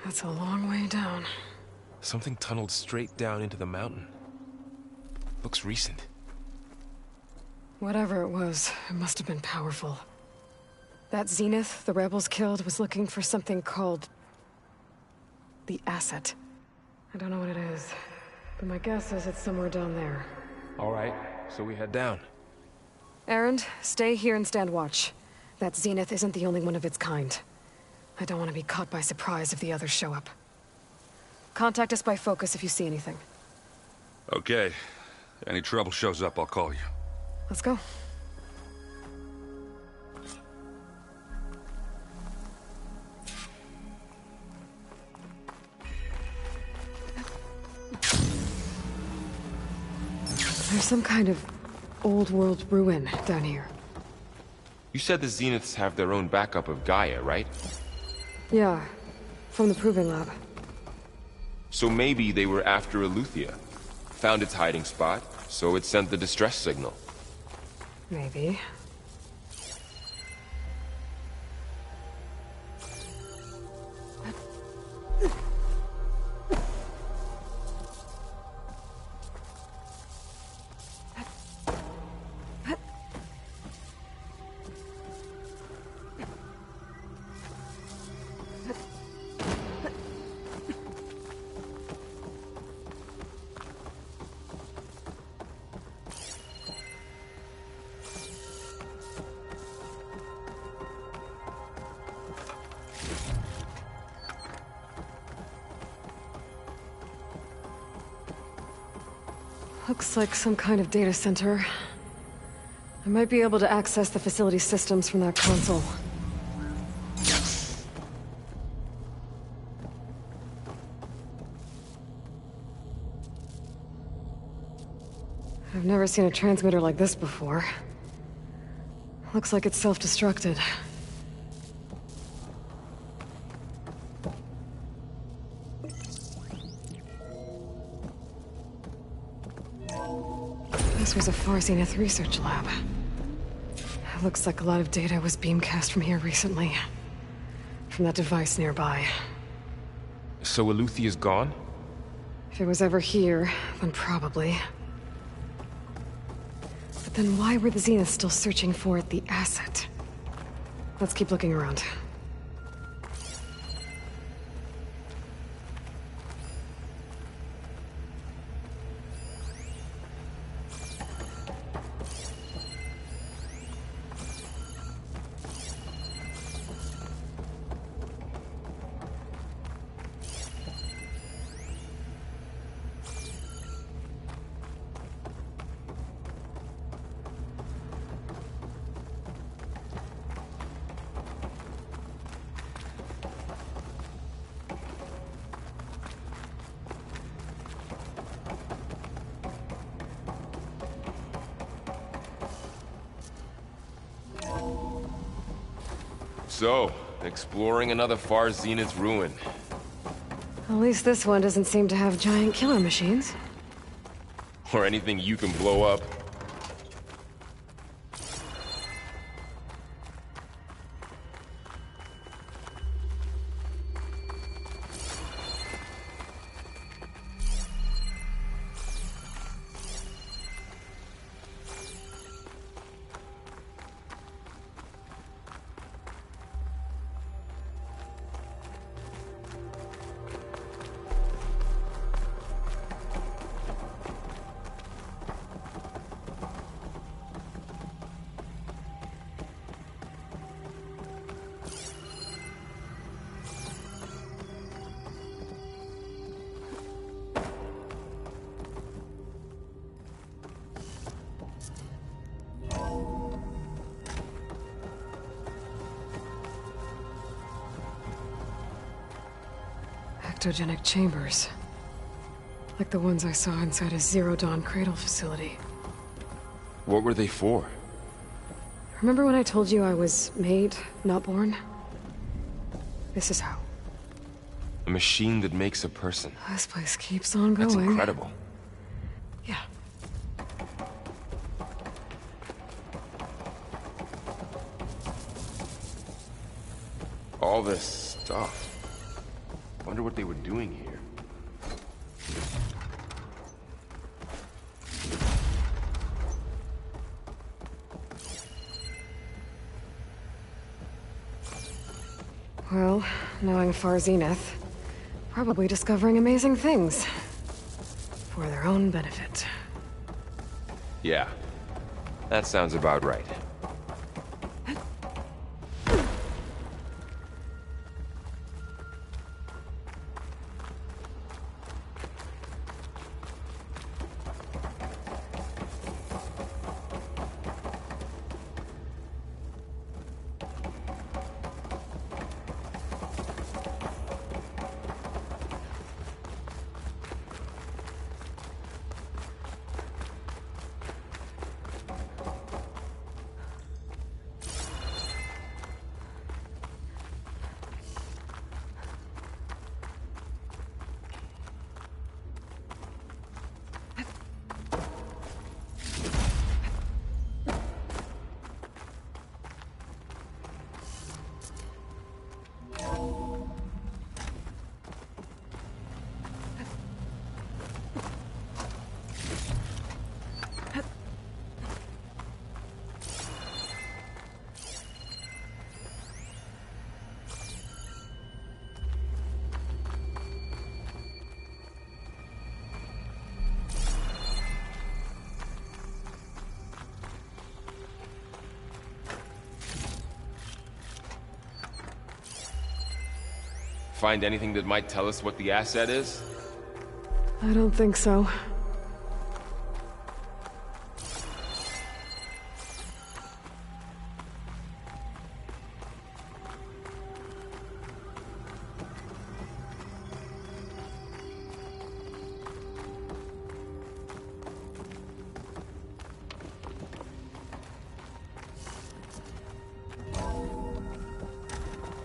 That's a long way down. Something tunneled straight down into the mountain. Looks recent. Whatever it was, it must have been powerful. That Zenith the rebels killed was looking for something called... the Asset. I don't know what it is, but my guess is it's somewhere down there. Alright, so we head down. Erend, stay here and stand watch. That Zenith isn't the only one of its kind. I don't want to be caught by surprise if the others show up. Contact us by focus if you see anything. Okay. Any trouble shows up, I'll call you. Let's go. There's some kind of old world ruin down here. You said the Zeniths have their own backup of Gaia, right? Yeah, from the Proving Lab. So maybe they were after Eleuthia. Found its hiding spot, so it sent the distress signal. Maybe. Looks like some kind of data center. I might be able to access the facility systems from that console. I've never seen a transmitter like this before. Looks like it's self-destructed. This was a Far Zenith research lab. It looks like a lot of data was beamcast from here recently. From that device nearby. So Eleuthia's gone? If it was ever here, then probably. But then why were the Zeniths still searching for the asset? Let's keep looking around. So, exploring another Far Zenith ruin. At least this one doesn't seem to have giant killer machines. Or anything you can blow up. Ectogenic chambers. Like the ones I saw inside a Zero Dawn cradle facility. What were they for? Remember when I told you I was made, not born? This is how. A machine that makes a person. This place keeps on going. That's incredible. Yeah. All this stuff. Wonder what they were doing here. Well, knowing Far Zenith, probably discovering amazing things. For their own benefit. Yeah, that sounds about right. Find anything that might tell us what the asset is? I don't think so.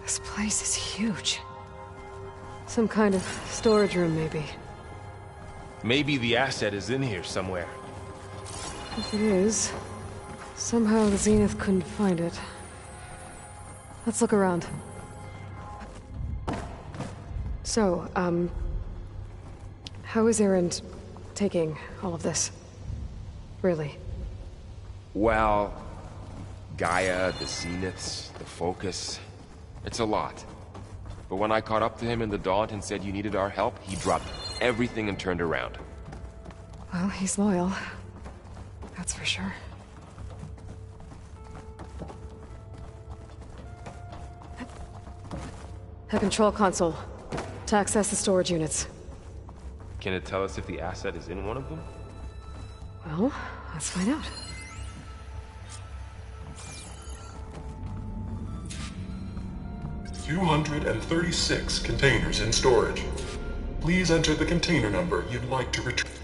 This place is huge. Some kind of storage room, maybe. Maybe the asset is in here somewhere. If it is, somehow the Zenith couldn't find it. Let's look around. So, how is Erend taking all of this? Really? Well, Gaia, the Zeniths, the Focus. It's a lot. But when I caught up to him in the Daunt and said you needed our help, he dropped everything and turned around. Well, he's loyal. That's for sure. A control console. To access the storage units. Can it tell us if the asset is in one of them? Well, let's find out. "236 containers in storage. Please enter the container number you'd like to retrieve."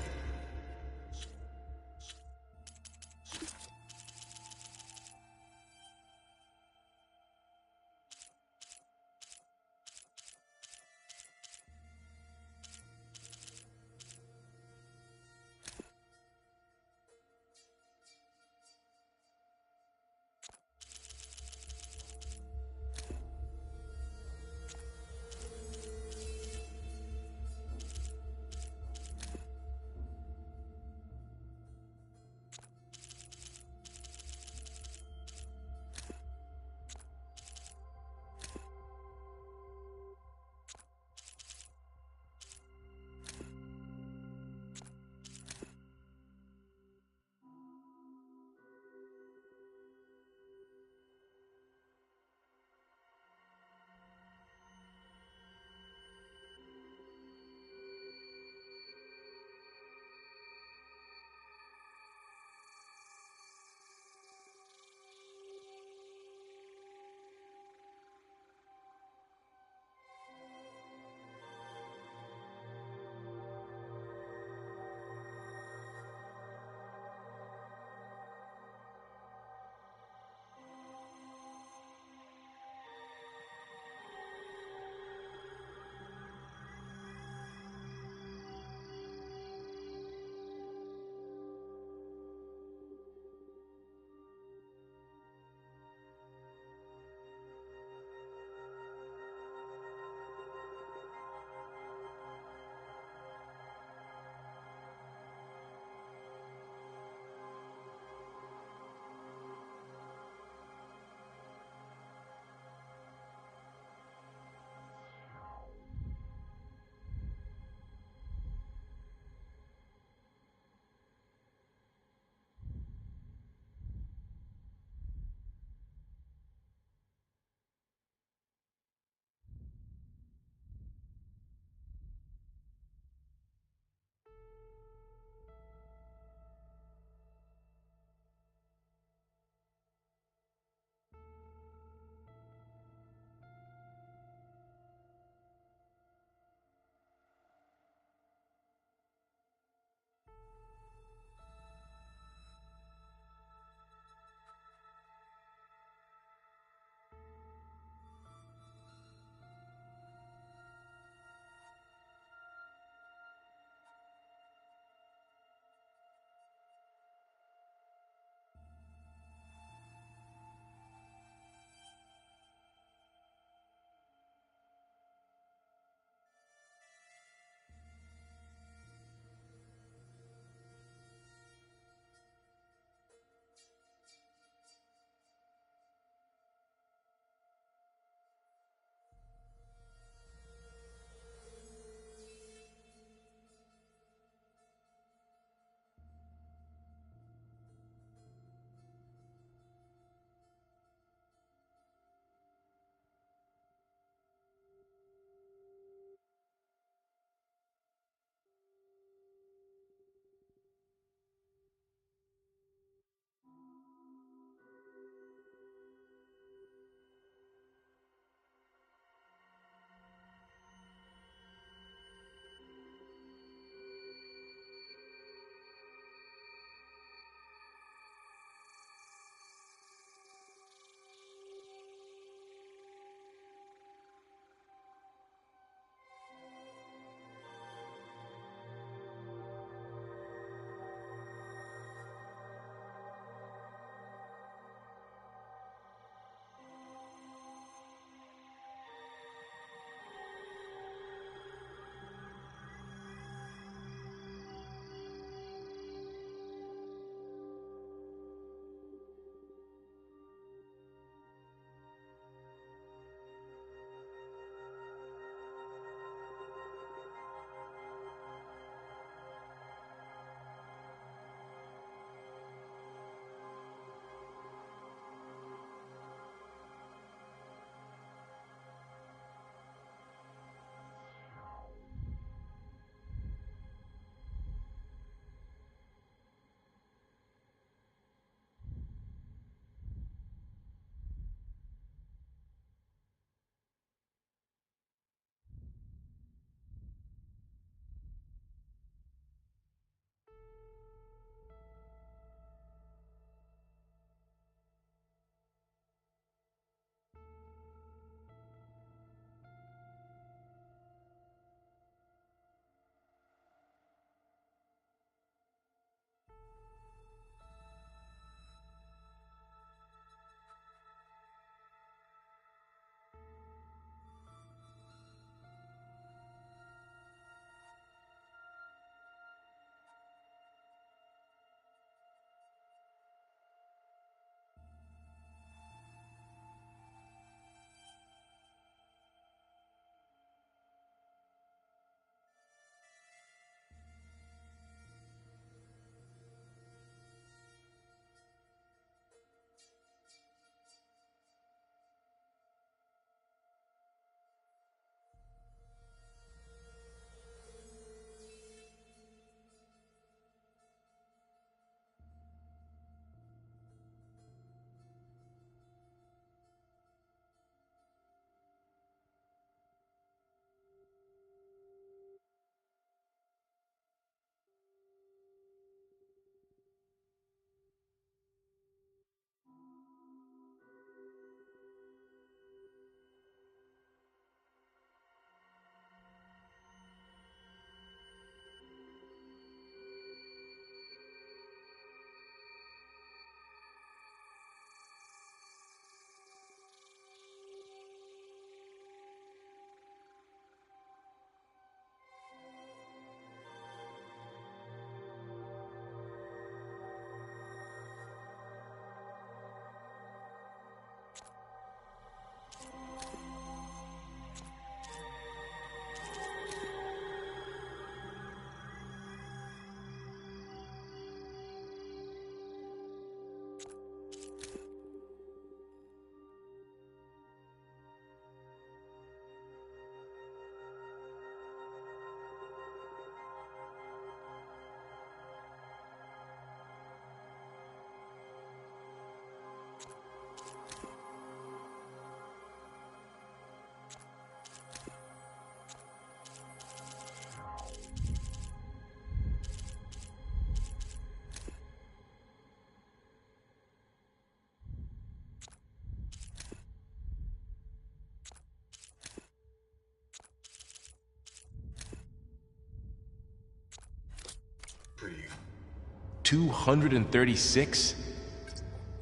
236?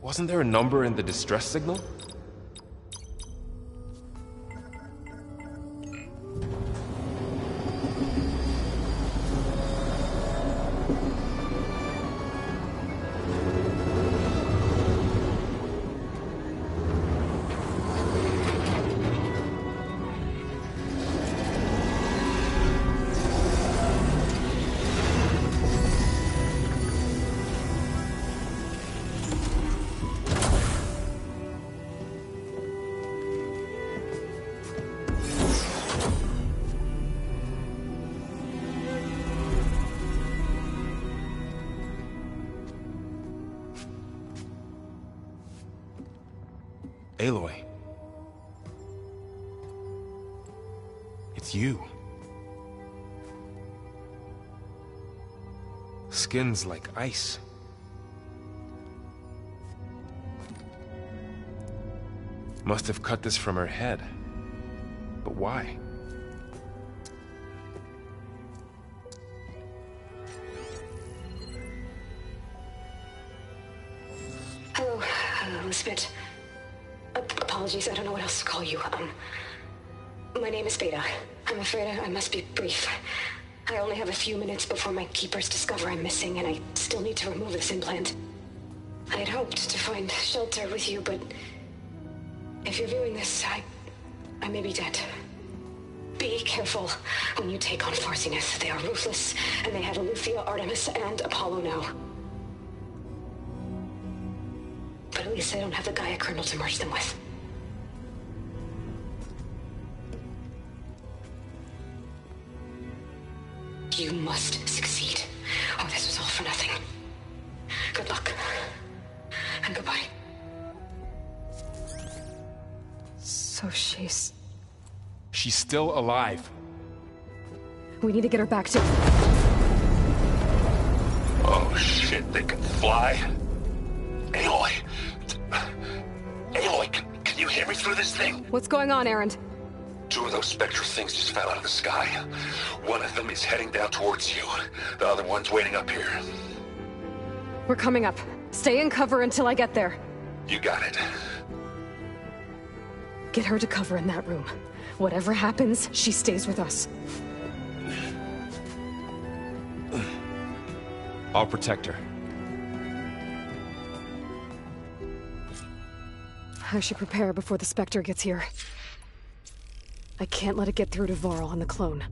Wasn't there a number in the distress signal? Aloy. It's you. Skin's like ice. Must have cut this from her head. But why? Hello, Elizabeth. Apologies, I don't know what else to call you. My name is Beta. I'm afraid I must be brief. I only have a few minutes before my keepers discover I'm missing, and I still need to remove this implant. I had hoped to find shelter with you, but if you're viewing this, I may be dead. Be careful when you take on Far Zenith. They are ruthless, and they have Eleuthia, Artemis, and Apollo now. But at least I don't have the Gaia kernel to merge them with. You must succeed. Oh, this was all for nothing. Good luck. And goodbye. So she's... She's still alive. We need to get her back to... Oh shit, they can fly? Aloy! Aloy, can you hear me through this thing? What's going on, Erend? Two of those spectral things just fell out of the sky. One of them is heading down towards you. The other one's waiting up here. We're coming up. Stay in cover until I get there. You got it. Get her to cover in that room. Whatever happens, she stays with us. I'll protect her. I should prepare before the Spectre gets here. I can't let it get through to Varl and the clone.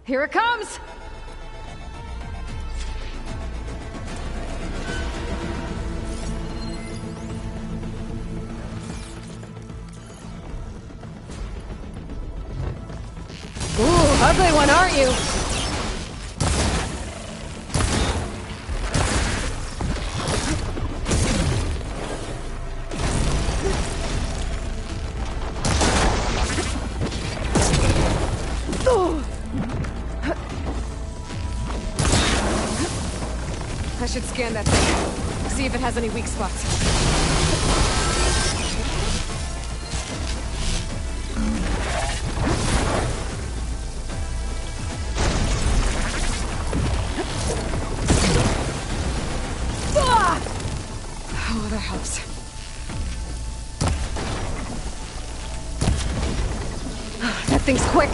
Here it comes! Ooh, ugly one, aren't you? should scan that thing. See if it has any weak spots. Oh, that helps. That thing's quick.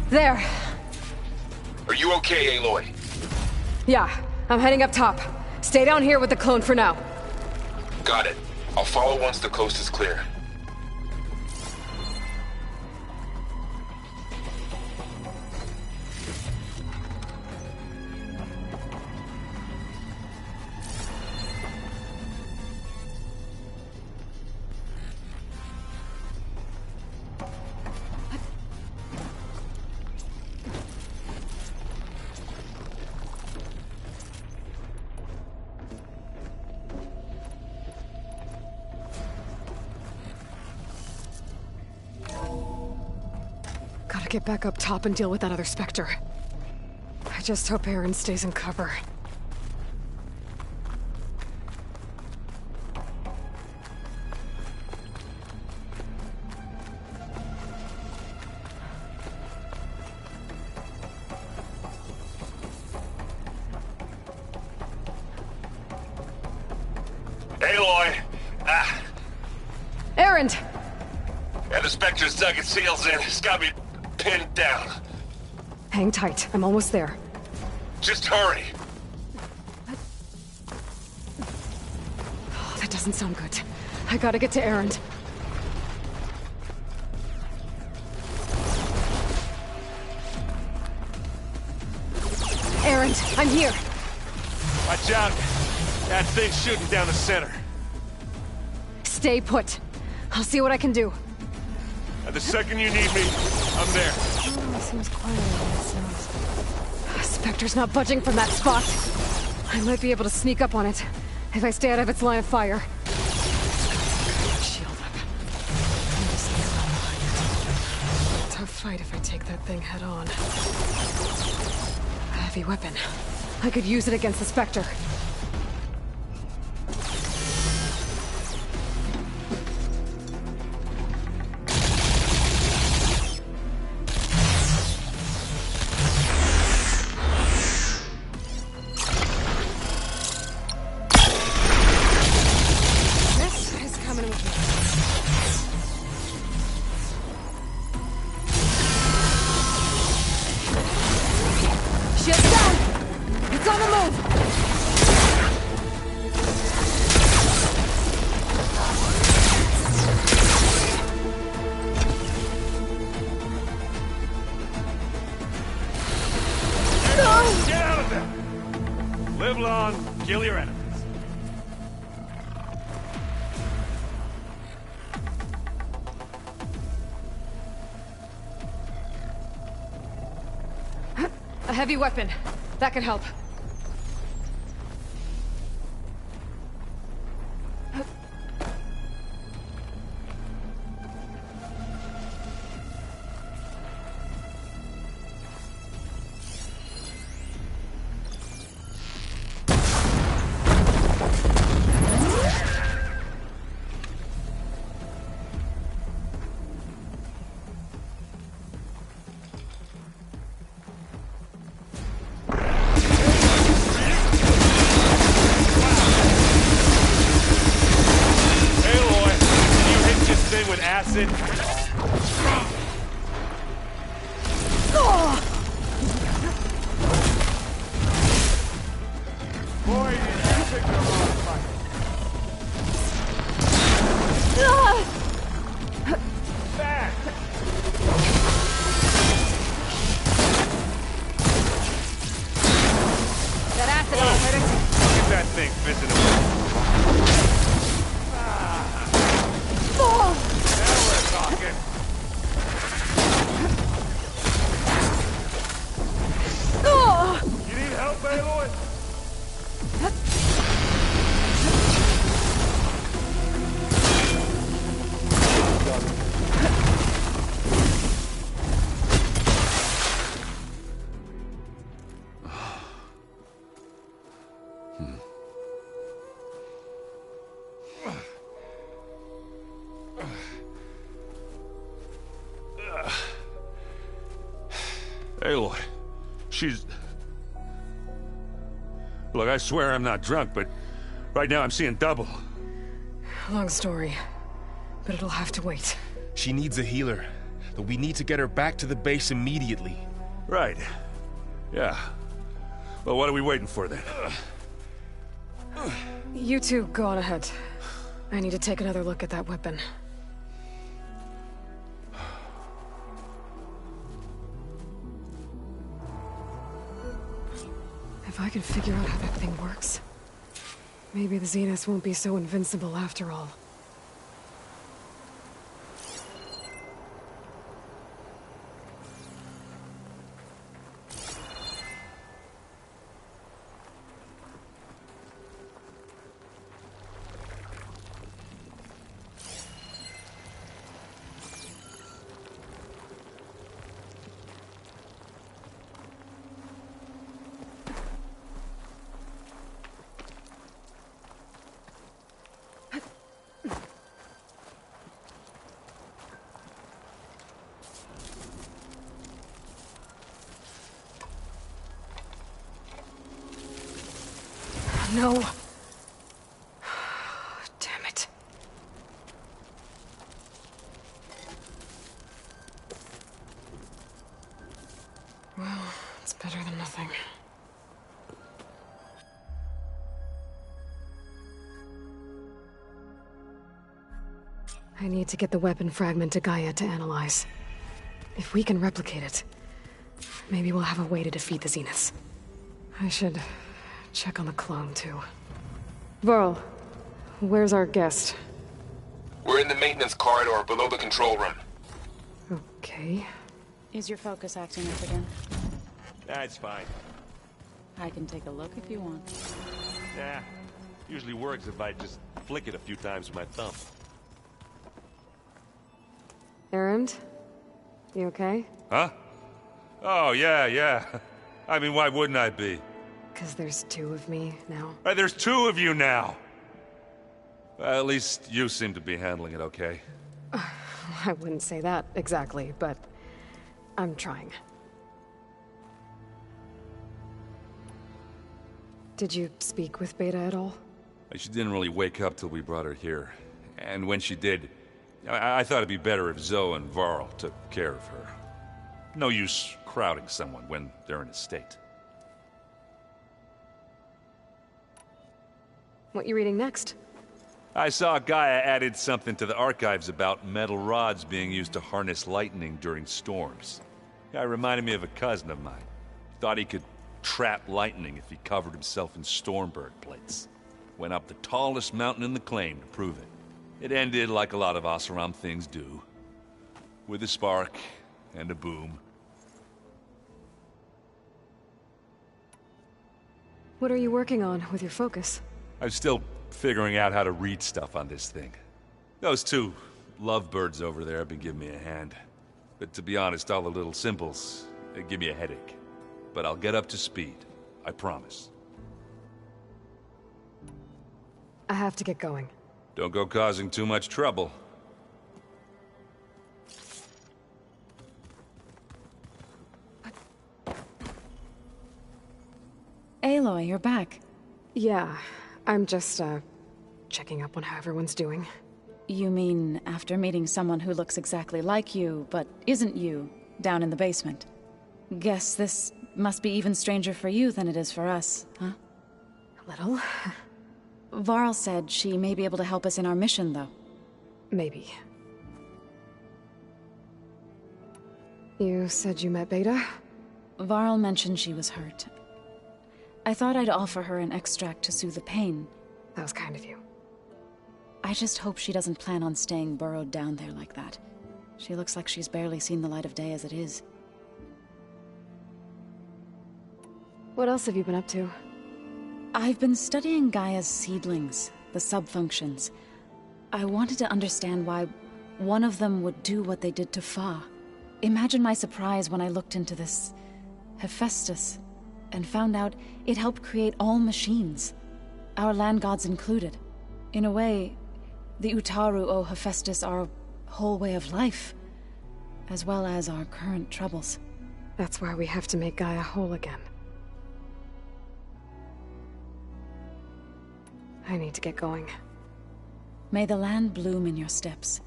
There. Are you okay, Aloy? Yeah, I'm heading up top. Stay down here with the clone for now. Got it. I'll follow once the coast is clear. Gotta get back up top and deal with that other Spectre. I just hope Erend stays in cover. Aloy! Erend! Yeah, the Spectre's dug its heels in. It's got me pinned down. Hang tight. I'm almost there. Just hurry. Oh, that doesn't sound good. I gotta get to Erend. Erend, I'm here. Watch out. That thing's shooting down the center. Stay put. I'll see what I can do. And the second you need me, I'm there. Oh, seems quiet. Spectre's not budging from that spot. I might be able to sneak up on it if I stay out of its line of fire. Shield up. Tough fight if I take that thing head on. A heavy weapon. I could use it against the Spectre. long, kill your enemies. A heavy weapon. That could help. Acid. Boy, you picked the wrong fight. Back. That acid on hurt it. Look at that thing fizzing away. Now we're talking. You need help, Aloy? Aloy, she's... Look, I swear I'm not drunk, but right now I'm seeing double. Long story, but it'll have to wait. She needs a healer, but we need to get her back to the base immediately. Right. Yeah. Well, what are we waiting for then? You two go on ahead. I need to take another look at that weapon. If I can figure out how that thing works, maybe the Zeniths won't be so invincible after all. No. Damn it. Well, it's better than nothing. I need to get the weapon fragment to Gaia to analyze. If we can replicate it, maybe we'll have a way to defeat the Zeniths. I should check on the clone, too. Varl, where's our guest? We're in the maintenance corridor below the control room. Okay. Is your focus acting up again? That's fine. I can take a look if you want. Nah. Usually works if I just flick it a few times with my thumb. Erend? You okay? Huh? Oh, yeah. I mean, why wouldn't I be? Because there's two of me now. Right, there's two of you now! Well, at least you seem to be handling it okay. I wouldn't say that exactly, but I'm trying. Did you speak with Beta at all? She didn't really wake up till we brought her here. And when she did, I thought it'd be better if Zoe and Varl took care of her. No use crowding someone when they're in a state. What you reading next? I saw Gaia added something to the archives about metal rods being used to harness lightning during storms. Guy reminded me of a cousin of mine. Thought he could trap lightning if he covered himself in Stormbird plates. Went up the tallest mountain in the claim to prove it. It ended like a lot of Oseram things do. With a spark and a boom. What are you working on with your focus? I'm still figuring out how to read stuff on this thing. Those two lovebirds over there have been giving me a hand. But to be honest, all the little symbols, they give me a headache. But I'll get up to speed. I promise. I have to get going. Don't go causing too much trouble. Aloy, you're back. Yeah, I'm just, checking up on how everyone's doing. You mean after meeting someone who looks exactly like you, but isn't you, down in the basement? Guess this must be even stranger for you than it is for us, huh? A little. Varl said she may be able to help us in our mission, though. Maybe. You said you met Beta? Varl mentioned she was hurt. I thought I'd offer her an extract to soothe the pain. That was kind of you. I just hope she doesn't plan on staying burrowed down there like that. She looks like she's barely seen the light of day as it is. What else have you been up to? I've been studying Gaia's seedlings, the subfunctions. I wanted to understand why one of them would do what they did to Fa. Imagine my surprise when I looked into this Hephaestus and found out it helped create all machines, our land gods included. In a way, the Utaru owe Hephaestus our whole way of life, as well as our current troubles. That's why we have to make Gaia whole again. I need to get going. May the land bloom in your steps.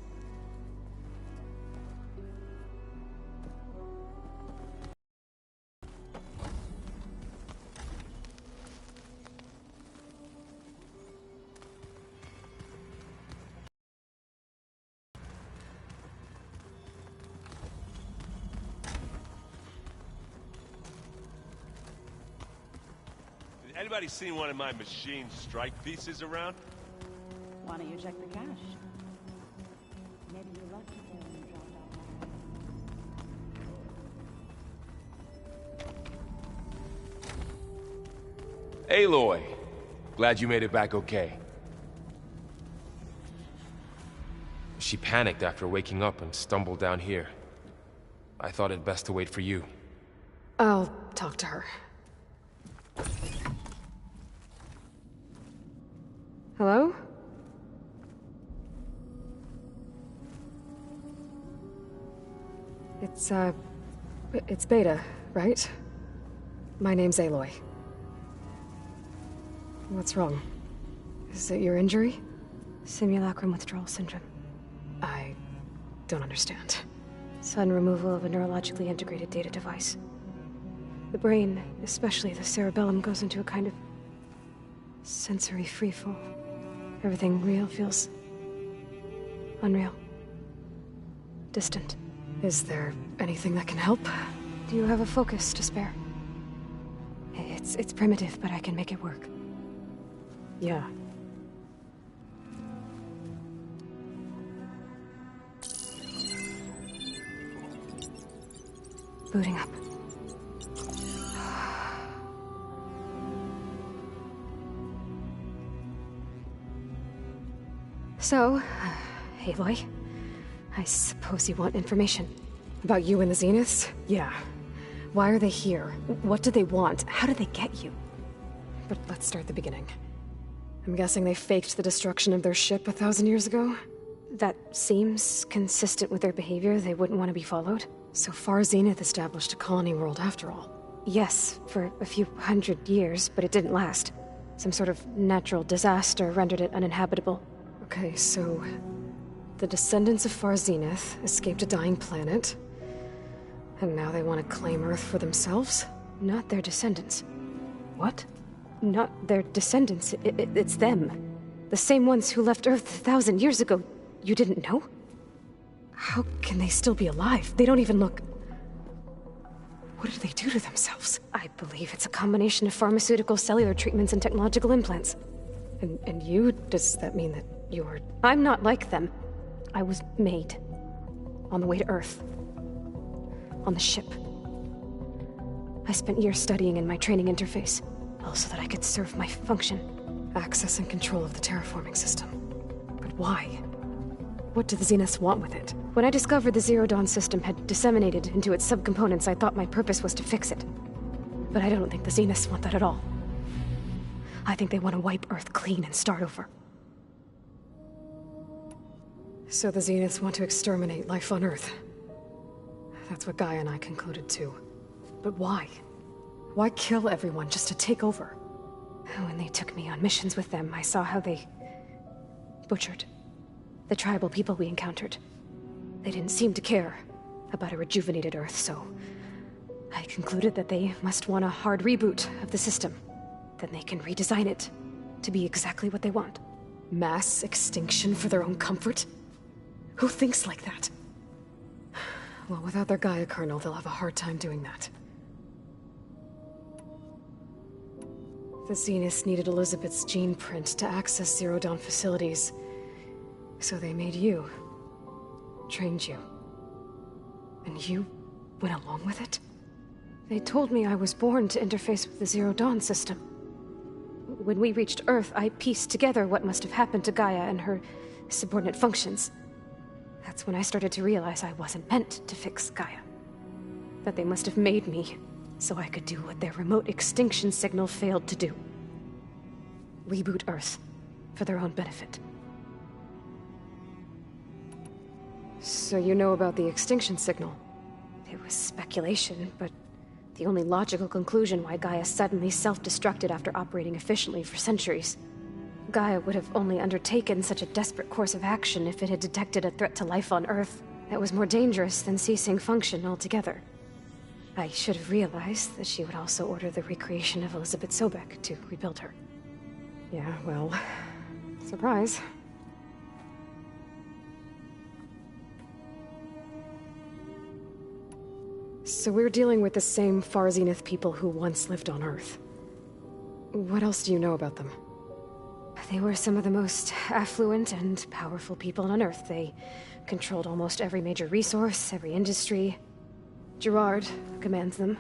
Anybody seen one of my machine strike pieces around? Why don't you check the cache? Maybe you left it there when you dropped out. Aloy! Glad you made it back okay. She panicked after waking up and stumbled down here. I thought it best to wait for you. I'll talk to her. Hello? It's Beta, right? My name's Aloy. What's wrong? Is it your injury? Simulacrum withdrawal syndrome. I don't understand. Sudden removal of a neurologically integrated data device. The brain, especially the cerebellum, goes into a kind of sensory freefall. Everything real feels unreal. Distant. Is there anything that can help? Do you have a focus to spare? It's primitive, but I can make it work. Yeah. Booting up. So, Aloy, I suppose you want information. About you and the Zeniths? Yeah. Why are they here? What do they want? How did they get you? But let's start at the beginning. I'm guessing they faked the destruction of their ship 1,000 years ago? That seems consistent with their behavior. They wouldn't want to be followed. So Far Zenith established a colony world after all. Yes, for a few hundred years, but it didn't last. Some sort of natural disaster rendered it uninhabitable. Okay, so the descendants of Far Zenith escaped a dying planet, and now they want to claim Earth for themselves? Not their descendants. What? Not their descendants. It's them. The same ones who left Earth 1,000 years ago. You didn't know? How can they still be alive? They don't even look... What did they do to themselves? I believe it's a combination of pharmaceutical, cellular treatments, and technological implants. And you? Does that mean that you're... I'm not like them. I was made. On the way to Earth. On the ship. I spent years studying in my training interface, all so that I could serve my function. Access and control of the terraforming system. But why? What do the Zeniths want with it? When I discovered the Zero Dawn system had disseminated into its subcomponents, I thought my purpose was to fix it. But I don't think the Zeniths want that at all. I think they want to wipe Earth clean and start over. So the Zeniths want to exterminate life on Earth. That's what Gaia and I concluded too. But why? Why kill everyone just to take over? When they took me on missions with them, I saw how they... butchered the tribal people we encountered. They didn't seem to care about a rejuvenated Earth, so... I concluded that they must want a hard reboot of the system. Then they can redesign it to be exactly what they want. Mass extinction for their own comfort? Who thinks like that? Well, without their Gaia kernel, they'll have a hard time doing that. The Zeniths needed Elizabeth's gene print to access Zero Dawn facilities. So they made you. Trained you. And you went along with it? They told me I was born to interface with the Zero Dawn system. When we reached Earth, I pieced together what must have happened to Gaia and her subordinate functions. That's when I started to realize I wasn't meant to fix Gaia. That they must have made me so I could do what their remote extinction signal failed to do. Reboot Earth for their own benefit. So you know about the extinction signal? It was speculation, but the only logical conclusion why Gaia suddenly self-destructed after operating efficiently for centuries. Gaia would have only undertaken such a desperate course of action if it had detected a threat to life on Earth that was more dangerous than ceasing function altogether. I should have realized that she would also order the recreation of Elizabeth Sobek to rebuild her. Yeah, well... surprise. So we're dealing with the same Far Zenith people who once lived on Earth. What else do you know about them? They were some of the most affluent and powerful people on Earth. They controlled almost every major resource, every industry. Gerard commands them.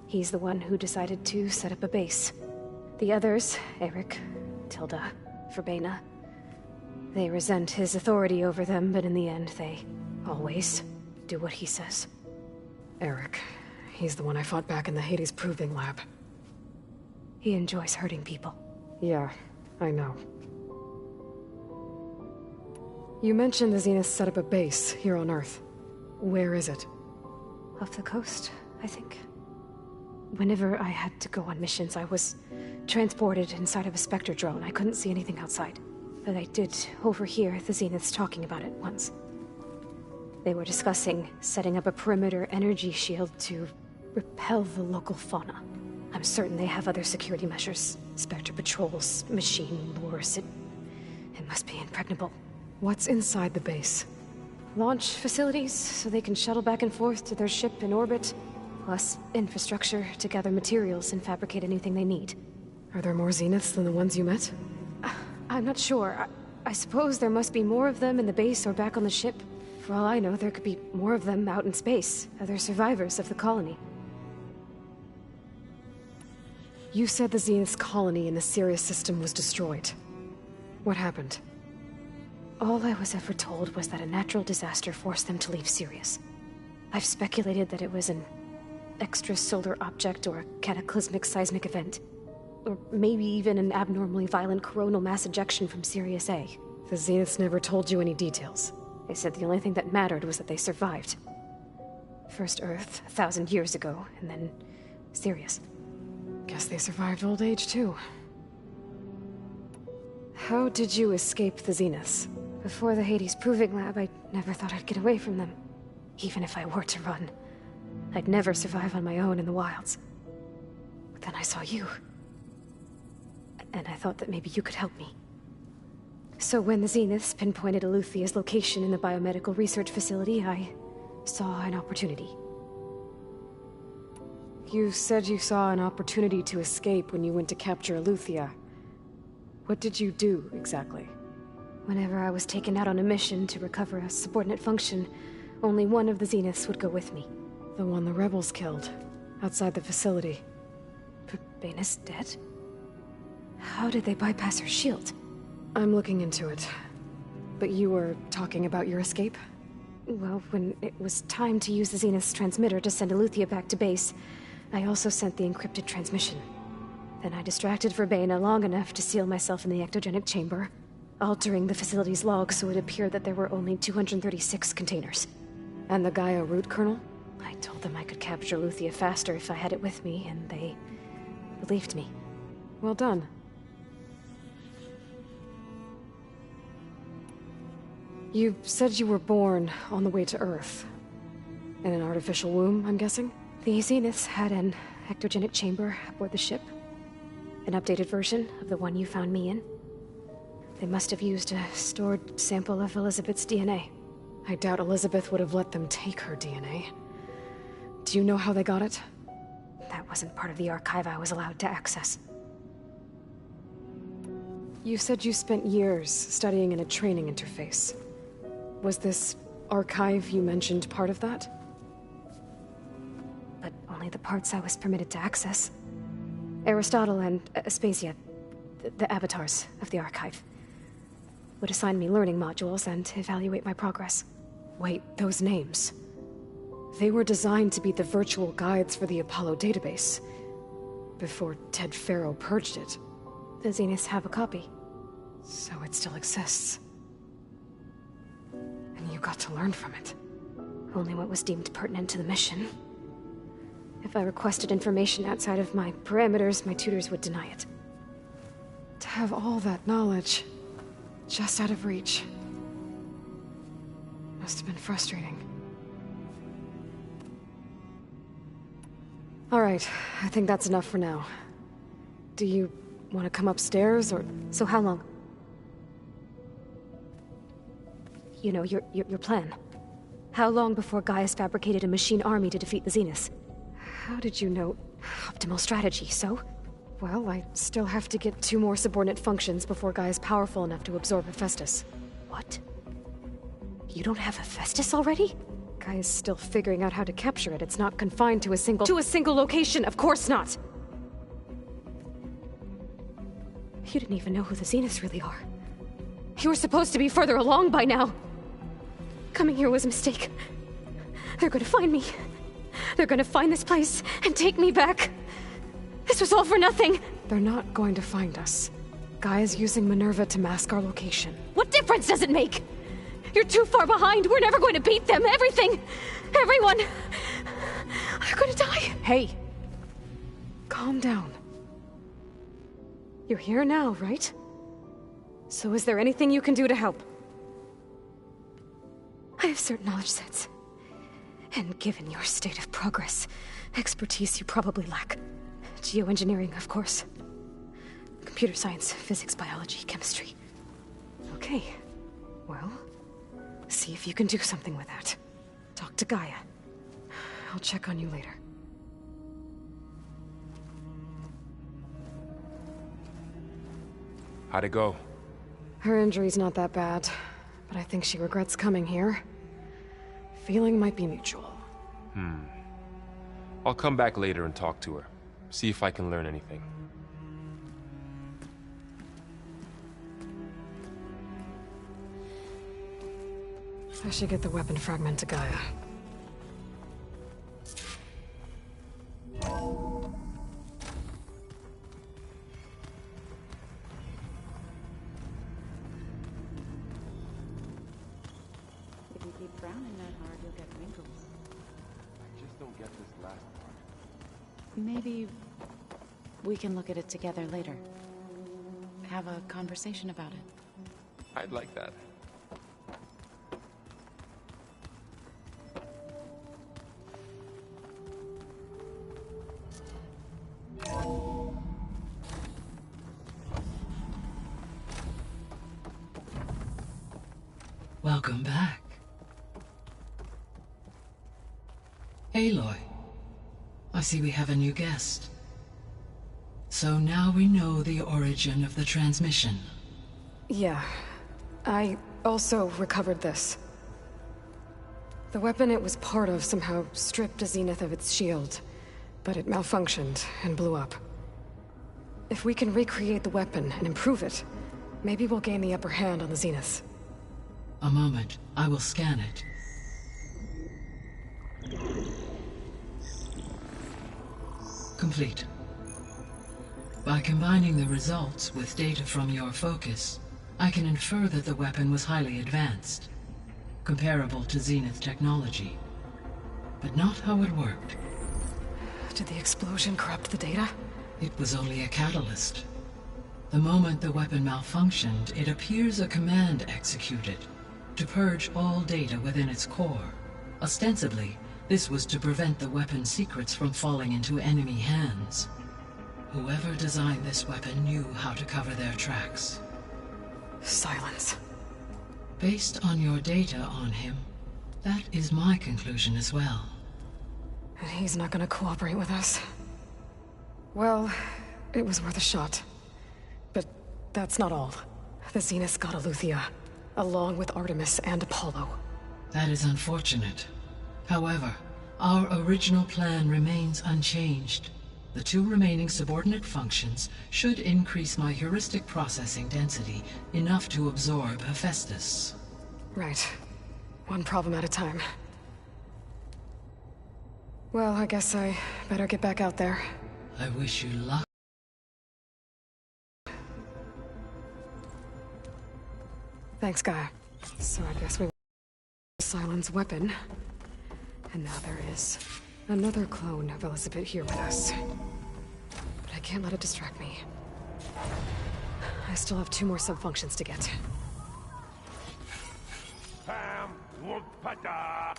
He's the one who decided to set up a base. The others, Eric, Tilda, Verbena, they resent his authority over them, but in the end, they always do what he says. Eric. He's the one I fought back in the Hades Proving Lab. He enjoys hurting people. Yeah, I know. You mentioned the Zeniths set up a base here on Earth. Where is it? Off the coast, I think. Whenever I had to go on missions, I was transported inside of a Spectre drone. I couldn't see anything outside. But I did overhear the Zeniths talking about it once. They were discussing setting up a perimeter energy shield to repel the local fauna. I'm certain they have other security measures. Spectre patrols, machine lures. It must be impregnable. What's inside the base? Launch facilities, so they can shuttle back and forth to their ship in orbit. Plus infrastructure to gather materials and fabricate anything they need. Are there more Zeniths than the ones you met? I'm not sure. I suppose there must be more of them in the base or back on the ship. For all I know, there could be more of them out in space, other survivors of the colony. You said the Zenith's colony in the Sirius system was destroyed. What happened? All I was ever told was that a natural disaster forced them to leave Sirius. I've speculated that it was an extrasolar object or a cataclysmic seismic event. Or maybe even an abnormally violent coronal mass ejection from Sirius A. The Zeniths never told you any details. They said the only thing that mattered was that they survived. First Earth, 1,000 years ago, and then Sirius. Guess they survived old age, too. How did you escape the Zeniths? Before the Hades Proving Lab, I never thought I'd get away from them. Even if I were to run. I'd never survive on my own in the wilds. But then I saw you. And I thought that maybe you could help me. So when the Zeniths pinpointed Eluthia's location in the biomedical research facility, I saw an opportunity. You said you saw an opportunity to escape when you went to capture Eleuthia. What did you do, exactly? Whenever I was taken out on a mission to recover a subordinate function, only one of the Zeniths would go with me. The one the rebels killed, outside the facility. Baina's dead? How did they bypass her shield? I'm looking into it. But you were talking about your escape? Well, when it was time to use the Zenith's transmitter to send Eleuthia back to base, I also sent the encrypted transmission. Then I distracted Verbena long enough to seal myself in the ectogenic chamber, altering the facility's log so it appeared that there were only 236 containers. And the Gaia root kernel? I told them I could capture Eleuthia faster if I had it with me, and they believed me. Well done. You said you were born on the way to Earth. In an artificial womb, I'm guessing? The Zeniths had an ectogenic chamber aboard the ship. An updated version of the one you found me in. They must have used a stored sample of Elizabeth's DNA. I doubt Elizabeth would have let them take her DNA. Do you know how they got it? That wasn't part of the archive I was allowed to access. You said you spent years studying in a training interface. Was this archive you mentioned part of that? But only the parts I was permitted to access. Aristotle and Aspasia, the avatars of the archive, would assign me learning modules and evaluate my progress. Wait, those names. They were designed to be the virtual guides for the Apollo database, before Ted Faro purged it. The Zeniths have a copy. So it still exists. And you got to learn from it. Only what was deemed pertinent to the mission. If I requested information outside of my parameters, my tutors would deny it. To have all that knowledge, just out of reach. Must have been frustrating. All right, I think that's enough for now. Do you want to come upstairs, or...? So how long? You know, your plan. How long before Gaius fabricated a machine army to defeat the Zeniths? How did you know? Optimal strategy, so? Well, I still have to get 2 more subordinate functions before Gaia's powerful enough to absorb Hephaestus. What? You don't have Hephaestus already? Gaia's still figuring out how to capture it. It's not confined to a single location, of course not! You didn't even know who the Zeniths really are. You were supposed to be further along by now. Coming here was a mistake. They're gonna find me. They're gonna find this place and take me back. This was all for nothing. They're not going to find us. Gaia's using Minerva to mask our location. What difference does it make? You're too far behind. We're never going to beat them. Everything, everyone, are gonna die. Hey, calm down. You're here now, right? So is there anything you can do to help? I have certain knowledge sets. And given your state of progress, expertise you probably lack. Geoengineering, of course. Computer science, physics, biology, chemistry. Okay. Well, see if you can do something with that. Talk to Gaia. I'll check on you later. How'd it go? Her injury's not that bad, but I think she regrets coming here. Feeling might be mutual. I'll come back later and talk to her. See if I can learn anything. I should get the weapon fragment to Gaia. If you keep frowning that hard, you'll get wrinkles. I just don't get this last part. Maybe we can look at it together later. Have a conversation about it. I'd like that. Welcome back. Aloy, I see we have a new guest. So now we know the origin of the transmission. Yeah. I also recovered this. The weapon it was part of somehow stripped Zenith of its shield, but it malfunctioned and blew up. If we can recreate the weapon and improve it, maybe we'll gain the upper hand on the Zeniths. A moment. I will scan it. Complete. By combining the results with data from your focus, I can infer that the weapon was highly advanced, comparable to Zenith technology, but not how it worked. Did the explosion corrupt the data? It was only a catalyst. The moment the weapon malfunctioned, it appears a command executed to purge all data within its core. Ostensibly, this was to prevent the weapon's secrets from falling into enemy hands. Whoever designed this weapon knew how to cover their tracks. Silence. Based on your data on him, that is my conclusion as well. And he's not gonna cooperate with us. Well, it was worth a shot. But that's not all. The Zeniths got Eleuthia, along with Artemis and Apollo. That is unfortunate. However, our original plan remains unchanged. The 2 remaining subordinate functions should increase my heuristic processing density enough to absorb Hephaestus. Right. One problem at a time. Well, I guess I better get back out there. I wish you luck. Thanks, Gaia. So I guess we Sylens' weapon. And now there is another clone of Elizabeth here with us. But I can't let it distract me. I still have 2 more sub-functions to get. Pam, whoop-pada.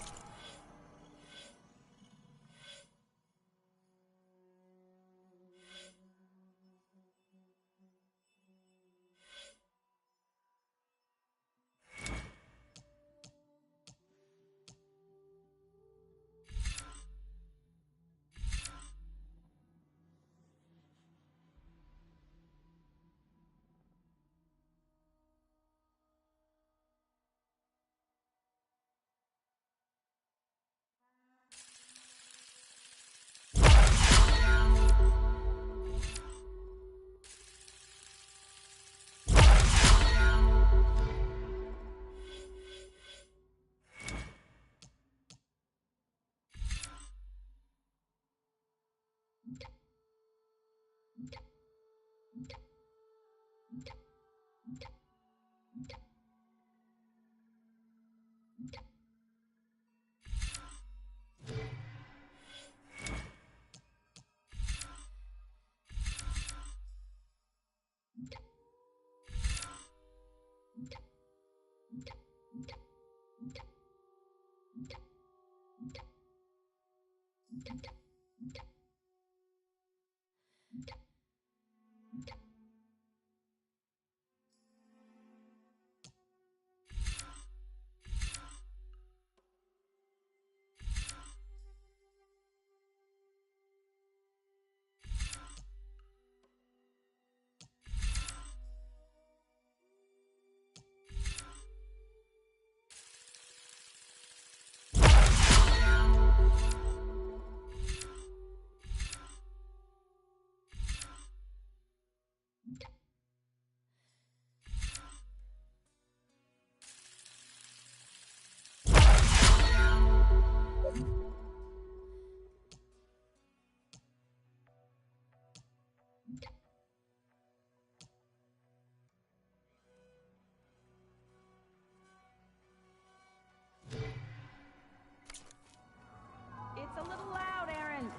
It's a little loud, Aaron.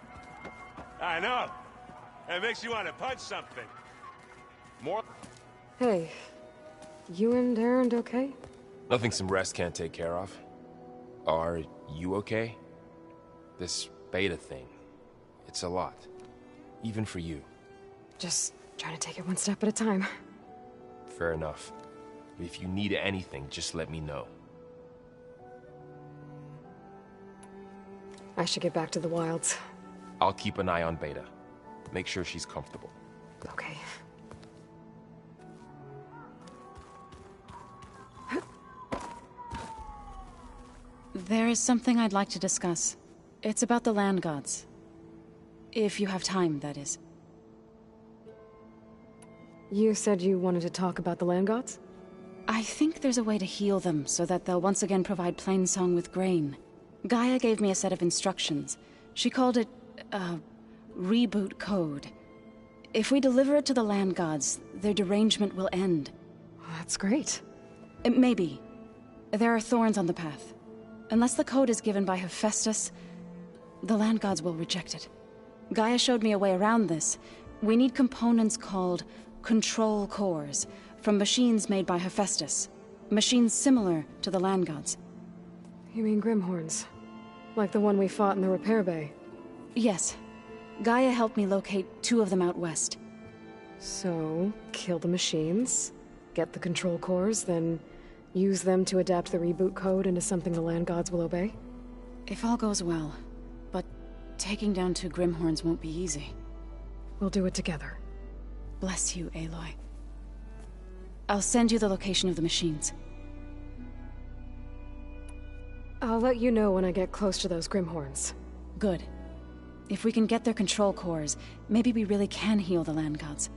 I know. It makes you want to punch something. More. Hey, you and Aaron okay? Nothing some rest can't take care of. Are you okay? This beta thing, it's a lot. Even for you. Just trying to take it one step at a time. Fair enough. If you need anything, just let me know. I should get back to the wilds. I'll keep an eye on Beta. Make sure she's comfortable. Okay. There is something I'd like to discuss. It's about the land gods. If you have time, that is. You said you wanted to talk about the land gods? I think there's a way to heal them so that they'll once again provide Plainsong with grain. Gaia gave me a set of instructions. She called it, reboot code. If we deliver it to the land gods, their derangement will end. That's great. Maybe. There are thorns on the path. Unless the code is given by Hephaestus, the land gods will reject it. Gaia showed me a way around this. We need components called control cores, from machines made by Hephaestus. Machines similar to the land gods. You mean Grimhorns? Like the one we fought in the repair bay? Yes. Gaia helped me locate 2 of them out west. So, kill the machines, get the control cores, then use them to adapt the reboot code into something the land gods will obey? If all goes well. But taking down 2 Grimhorns won't be easy. We'll do it together. Bless you, Aloy. I'll send you the location of the machines. I'll let you know when I get close to those Grimhorns. Good. If we can get their control cores, maybe we really can heal the land gods.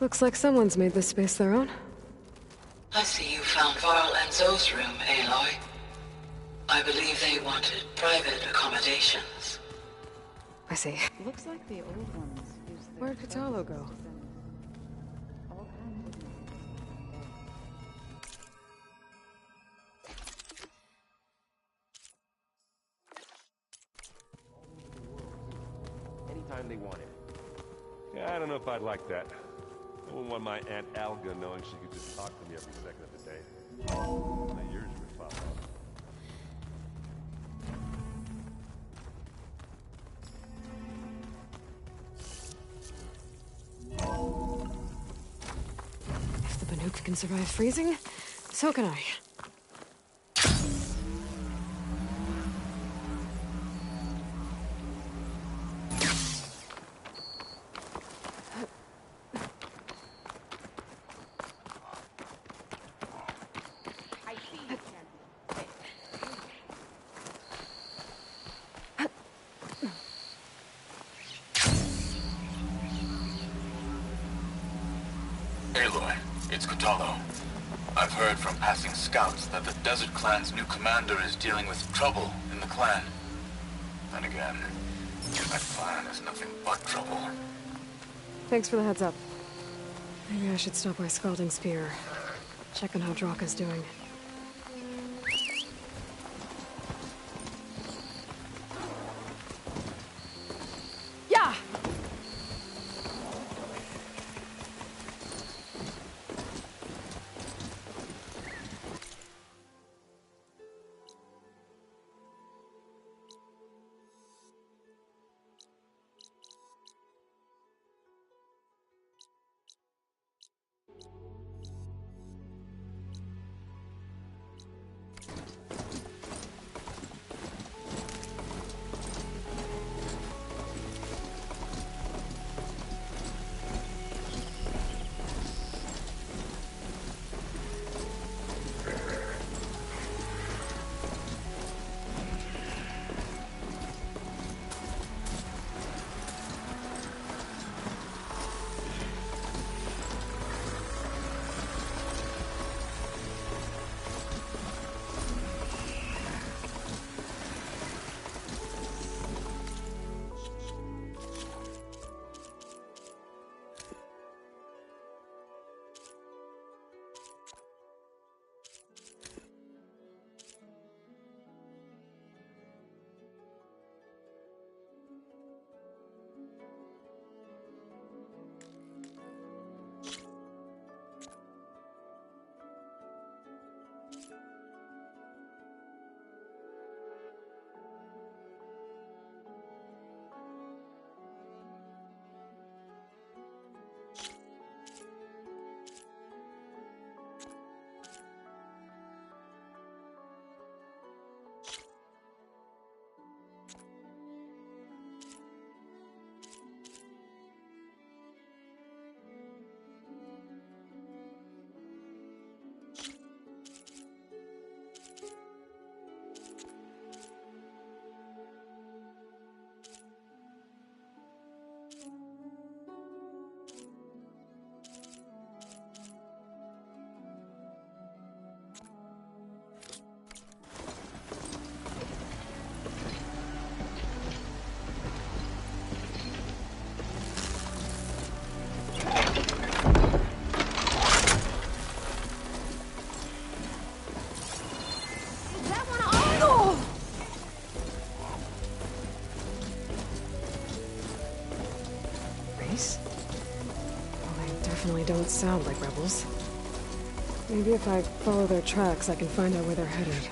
Looks like someone's made this space their own. I see you found Varl and Zoe's room, Aloy. I believe they wanted private accommodations. I see. Looks like the old ones used their... Where'd Kotallo go? Anytime they want it. Yeah, I don't know if I'd like that. I wouldn't want my Aunt Alga knowing she could just talk to me every second of the day. My ears would pop up. If the Banuk can survive freezing, so can I. Aloy, it's Kotallo. I've heard from passing scouts that the Desert Clan's new commander is dealing with trouble in the clan. Then again, that clan is nothing but trouble. Thanks for the heads up. Maybe I should stop by Scalding Spear. Check on how Draka's doing. Yeah! definitely don't sound like rebels. Maybe if I follow their tracks, I can find out where they're headed.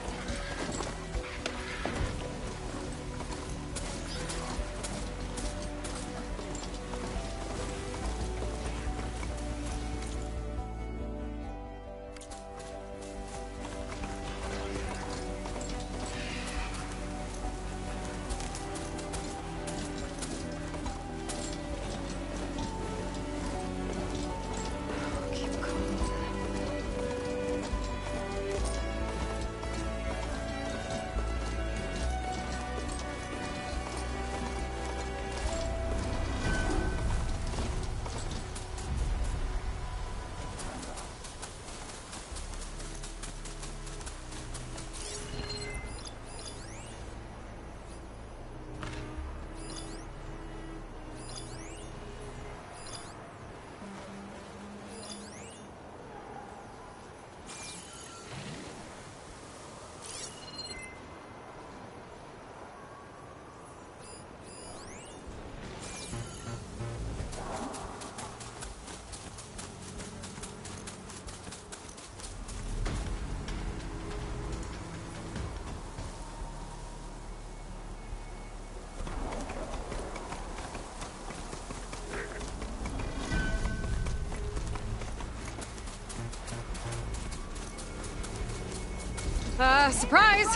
Surprise!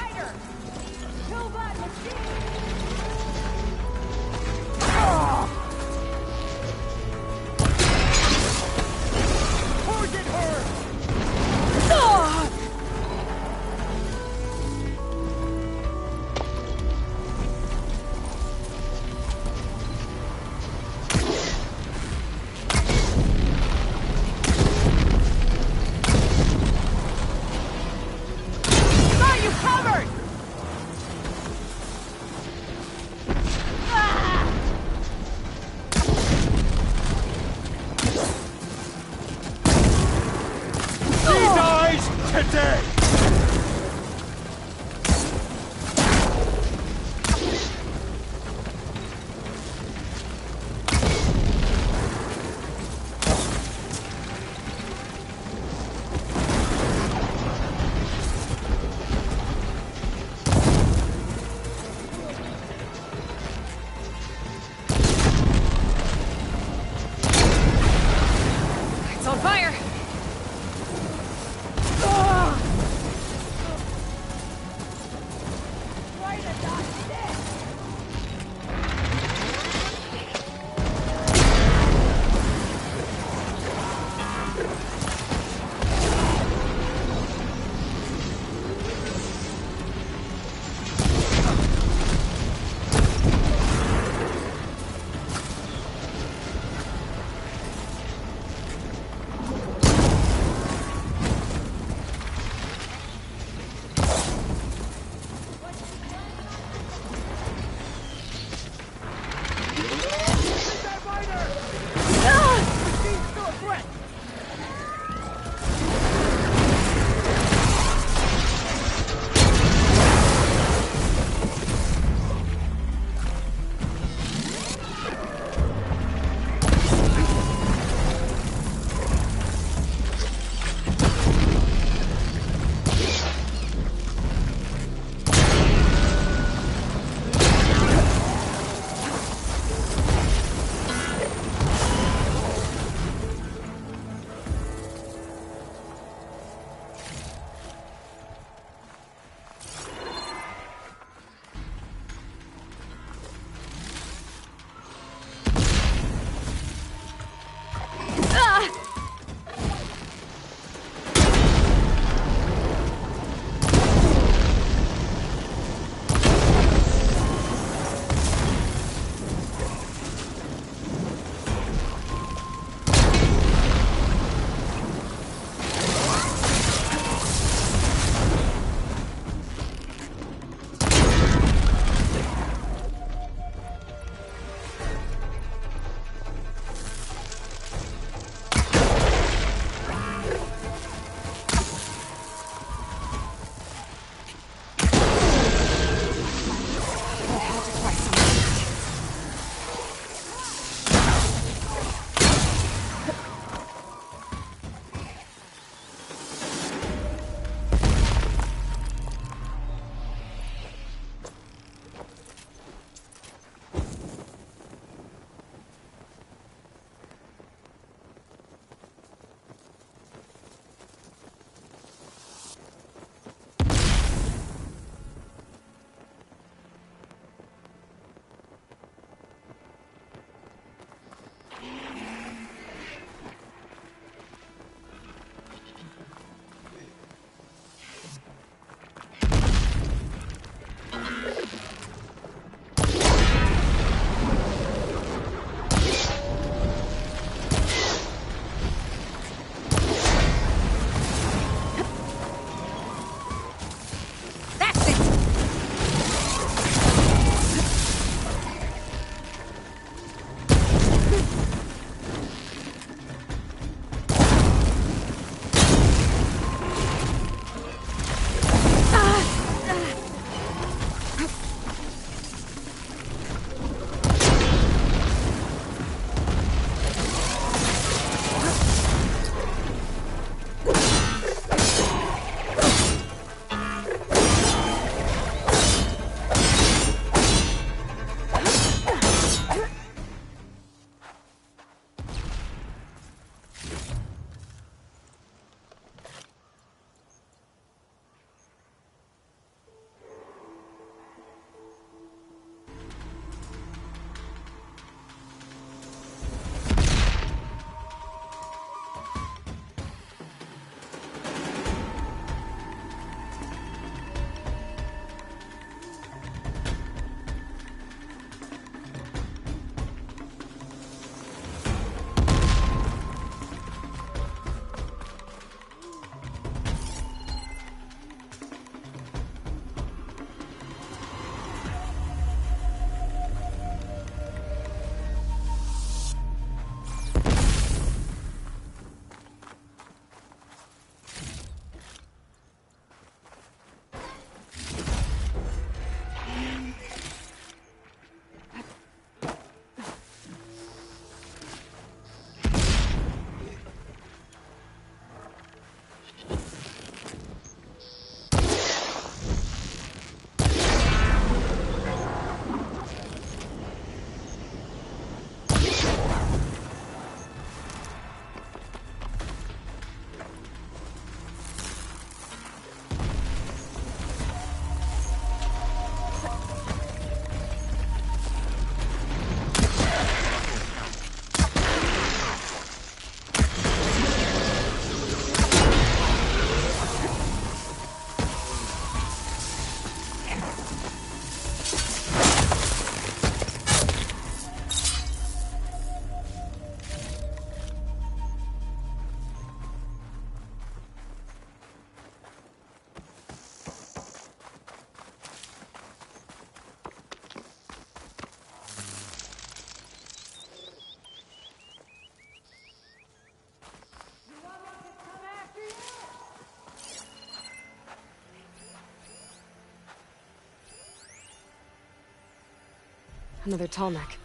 Another tall neck.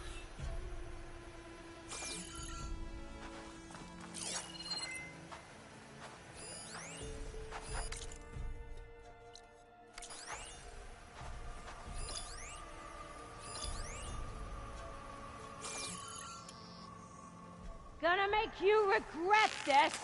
Gonna make you regret this!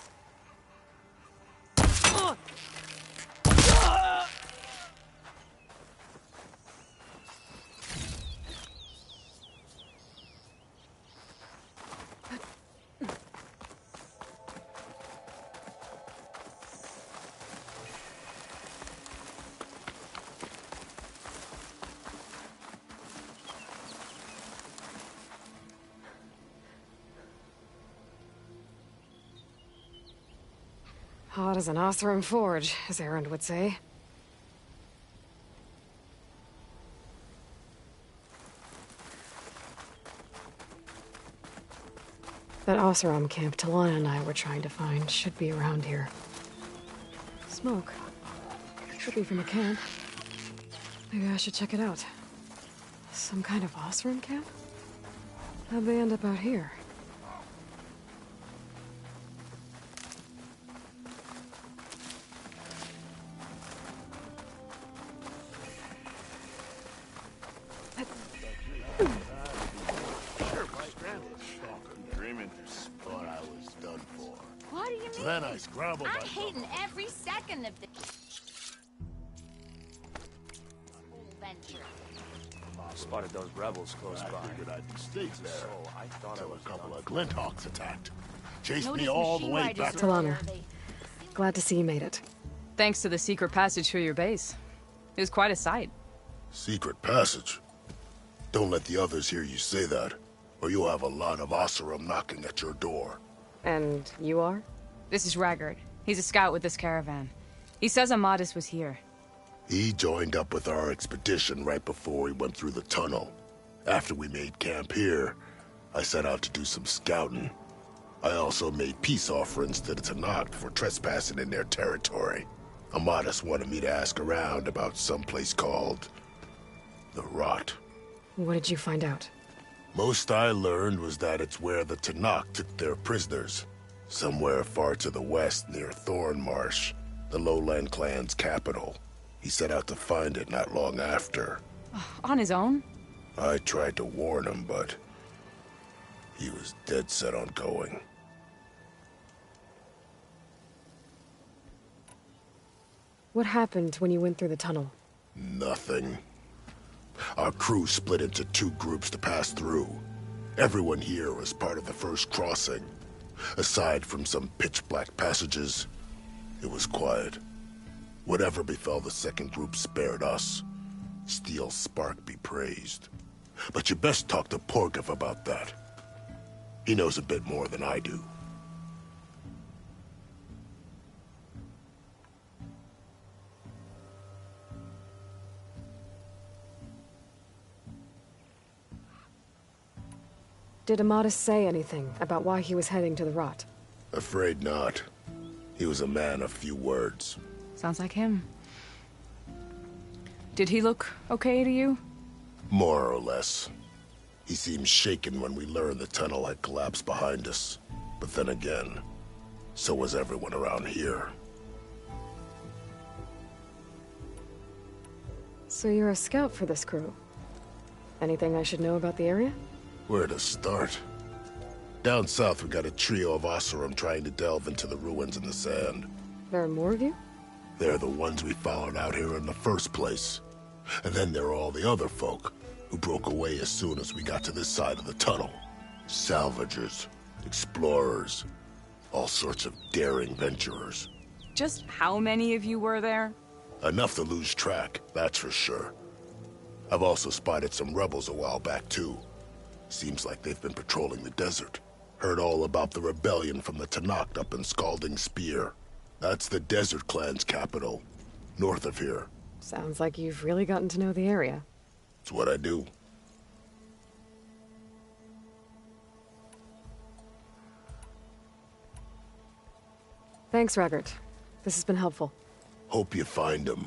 Hot as an Oseram forge, as Erend would say. That Oseram camp Talana and I were trying to find should be around here. Smoke. Should be from a camp. Maybe I should check it out. Some kind of Oseram camp? How'd they end up out here? Scrambled I'm hating every second of this whole venture. Spotted those rebels close by. I figured I'd be safe there. So I thought until a couple of Glinthawks attacked. Chased me all the way back. Talana, glad to see you made it. Thanks to the secret passage through your base. It was quite a sight. Secret passage? Don't let the others hear you say that, or you'll have a lot of Oseram knocking at your door. And you are? This is Raggard. He's a scout with this caravan. He says Amadis was here. He joined up with our expedition right before we went through the tunnel. After we made camp here, I set out to do some scouting. I also made peace offerings to the Tenakth for trespassing in their territory. Amadis wanted me to ask around about some place called the Rot. What did you find out? Most I learned was that it's where the Tenakth took their prisoners. Somewhere far to the west near Thornmarsh, the Lowland clan's capital. He set out to find it not long after. On his own? I tried to warn him, but he was dead set on going. What happened when you went through the tunnel? Nothing. Our crew split into two groups to pass through. Everyone here was part of the first crossing. Aside from some pitch-black passages, it was quiet. Whatever befell the second group spared us. Steel Spark be praised. But you best talk to Porgov about that. He knows a bit more than I do. Did Amadis say anything about why he was heading to the Rot? Afraid not. He was a man of few words. Sounds like him. Did he look okay to you? More or less. He seemed shaken when we learned the tunnel had collapsed behind us. But then again, so was everyone around here. So you're a scout for this crew? Anything I should know about the area? Where to start? Down south, we got a trio of Oseram trying to delve into the ruins in the sand. There are more of you? They're the ones we followed out here in the first place. And then there are all the other folk, who broke away as soon as we got to this side of the tunnel. Salvagers, explorers, all sorts of daring venturers. Just how many of you were there? Enough to lose track, that's for sure. I've also spotted some rebels a while back, too. Seems like they've been patrolling the desert. Heard all about the rebellion from the Tenakth up in Scalding Spear. That's the Desert Clan's capital, north of here. Sounds like you've really gotten to know the area. It's what I do. Thanks, Raggard. This has been helpful. Hope you find him.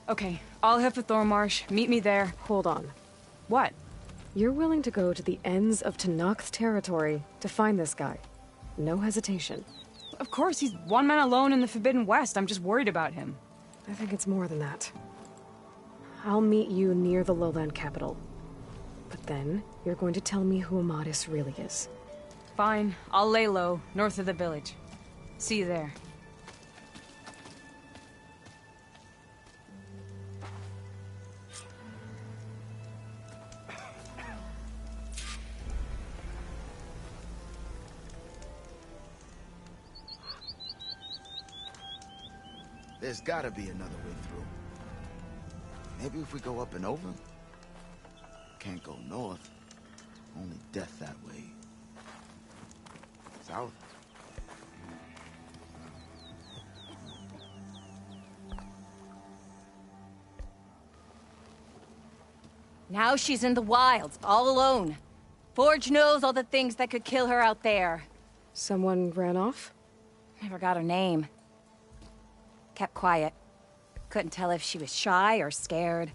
Okay, I'll head for Thornmarsh. Meet me there. Hold on. What? You're willing to go to the ends of Tenakth's territory to find this guy. No hesitation. Of course, he's one man alone in the Forbidden West. I'm just worried about him. I think it's more than that. I'll meet you near the lowland capital. But then, you're going to tell me who Amadis really is. Fine. I'll lay low, north of the village. See you there. There's gotta be another way through. Maybe if we go up and over? Can't go north. Only death that way. South? Now she's in the wilds, all alone. Forge knows all the things that could kill her out there. Someone ran off? Never got her name. Kept quiet. Couldn't tell if she was shy or scared.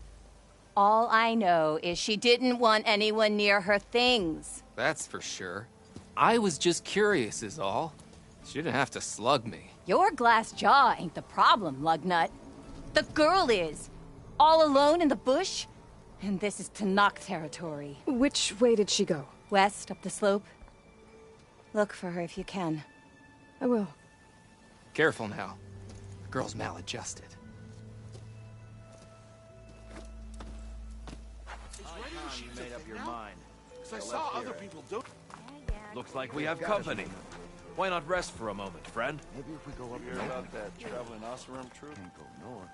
All I know is she didn't want anyone near her things. That's for sure. I was just curious is all. She didn't have to slug me. Your glass jaw ain't the problem, Lugnut. The girl is. All alone in the bush. And this is Tenakth territory. Which way did she go? West, up the slope. Look for her if you can. I will. Careful now. The girl's maladjusted. You made up your mind. I saw other people do. Looks like we have company. Why not rest for a moment, friend? Maybe if we go up Hear about that traveling Oseram troop? Can't go north.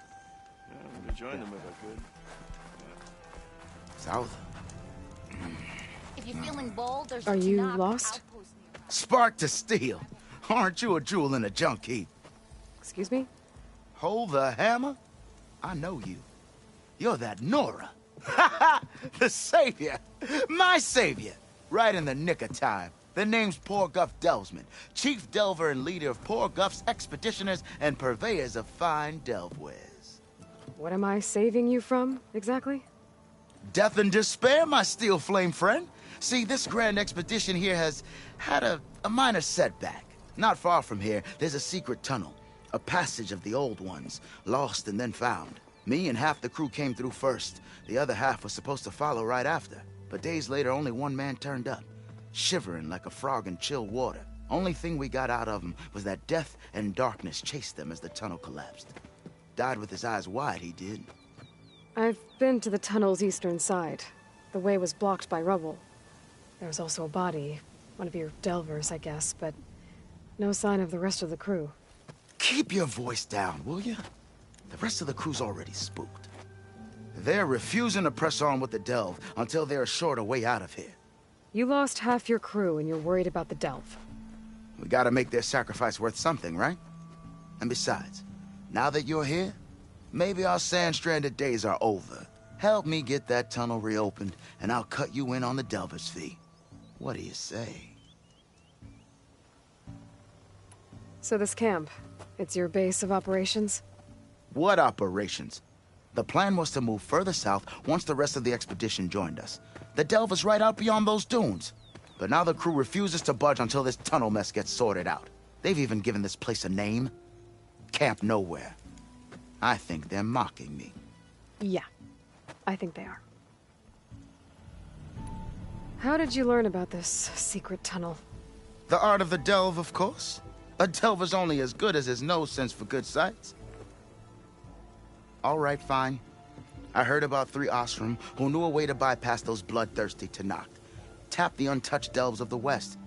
Yeah, we could join them if I could. South? If you're feeling bold, there's Are you lost? Spark to steel. Aren't you a jewel in a junk heap? Excuse me? Hold the hammer? I know you. You're that Nora. The savior! My savior! Right in the nick of time. The name's Porguff Delvesman, chief delver and leader of Porguff's expeditioners and purveyors of fine delve wares. What am I saving you from, exactly? Death and despair, my steel flame friend. See, this grand expedition here has had a minor setback. Not far from here, there's a secret tunnel. A passage of the old ones, lost and then found. Me and half the crew came through first. The other half was supposed to follow right after. But days later, only one man turned up, shivering like a frog in chill water. Only thing we got out of him was that death and darkness chased them as the tunnel collapsed. Died with his eyes wide, he did. I've been to the tunnel's eastern side. The way was blocked by rubble. There was also a body, one of your delvers, I guess, but no sign of the rest of the crew. Keep your voice down, will you? The rest of the crew's already spooked. They're refusing to press on with the delve until they're assured a way out of here. You lost half your crew and you're worried about the delve. We gotta make their sacrifice worth something, right? And besides, now that you're here, maybe our sand-stranded days are over. Help me get that tunnel reopened, and I'll cut you in on the delver's fee. What do you say? So this camp, it's your base of operations? What operations? The plan was to move further south once the rest of the expedition joined us. The delver's right out beyond those dunes. But now the crew refuses to budge until this tunnel mess gets sorted out. They've even given this place a name. Camp Nowhere. I think they're mocking me. Yeah, I think they are. How did you learn about this secret tunnel? The art of the delve, of course. A delver's only as good as his nose sense for good sights. All right, fine. I heard about 3 Oseram who knew a way to bypass those bloodthirsty Tenakth. Tap the untouched delves of the West.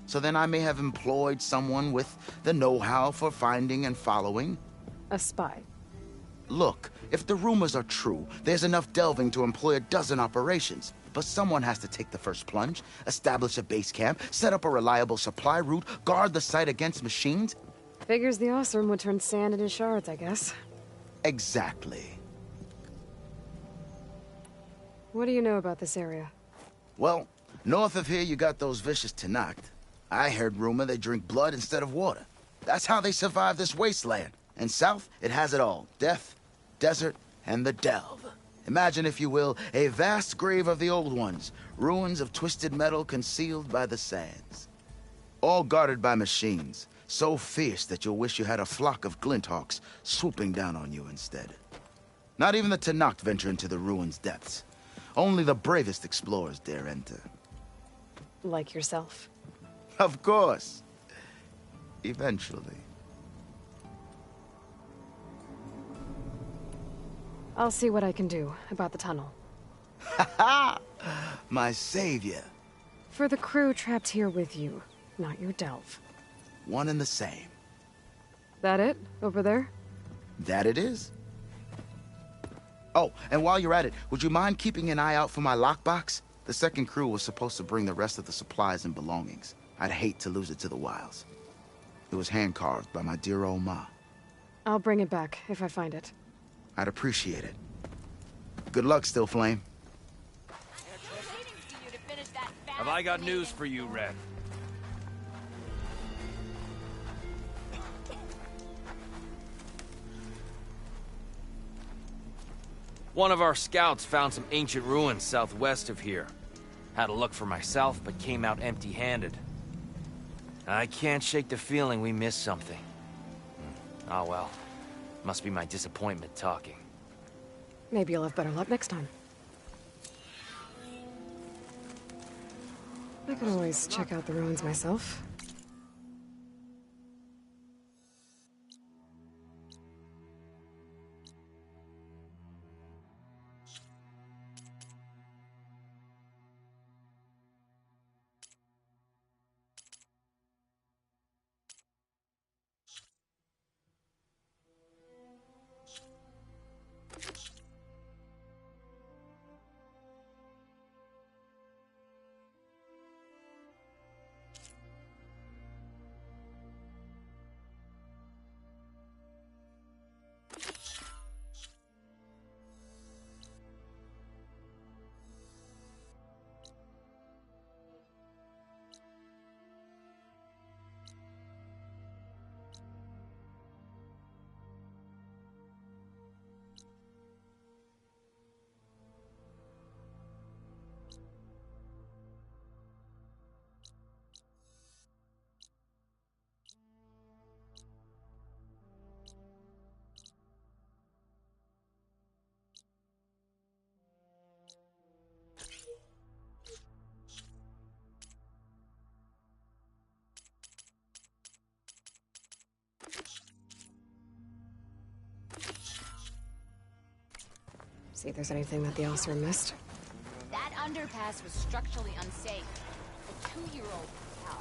So then I may have employed someone with the know-how for finding and following. A spy. Look, if the rumors are true, there's enough delving to employ a dozen operations. But someone has to take the first plunge, establish a base camp, set up a reliable supply route, guard the site against machines. Figures the Oseram would turn sand into shards, I guess. Exactly. What do you know about this area? Well, north of here you got those vicious Tenakth. I heard rumor they drink blood instead of water. That's how they survive this wasteland. And south, it has it all. Death, desert, and the delve. Imagine, if you will, a vast grave of the old ones, ruins of twisted metal concealed by the sands. All guarded by machines, so fierce that you'll wish you had a flock of glinthawks swooping down on you instead. Not even the Tenakth venture into the ruins' depths. Only the bravest explorers dare enter. Like yourself. Of course. Eventually. I'll see what I can do about the tunnel. Ha-ha! My savior. For the crew trapped here with you, not your delve. One and the same. That it? Over there? That it is. Oh, and while you're at it, would you mind keeping an eye out for my lockbox? The second crew was supposed to bring the rest of the supplies and belongings. I'd hate to lose it to the wilds. It was hand-carved by my dear old ma. I'll bring it back if I find it. I'd appreciate it. Good luck, Still Flame. Have I got news for you, Red? One of our scouts found some ancient ruins southwest of here. Had a look for myself, but came out empty-handed. I can't shake the feeling we missed something. Oh well. Must be my disappointment talking. Maybe you'll have better luck next time. I can always check out the ruins myself. See if there's anything that the Oseram missed. That underpass was structurally unsafe. A 2-year-old cow.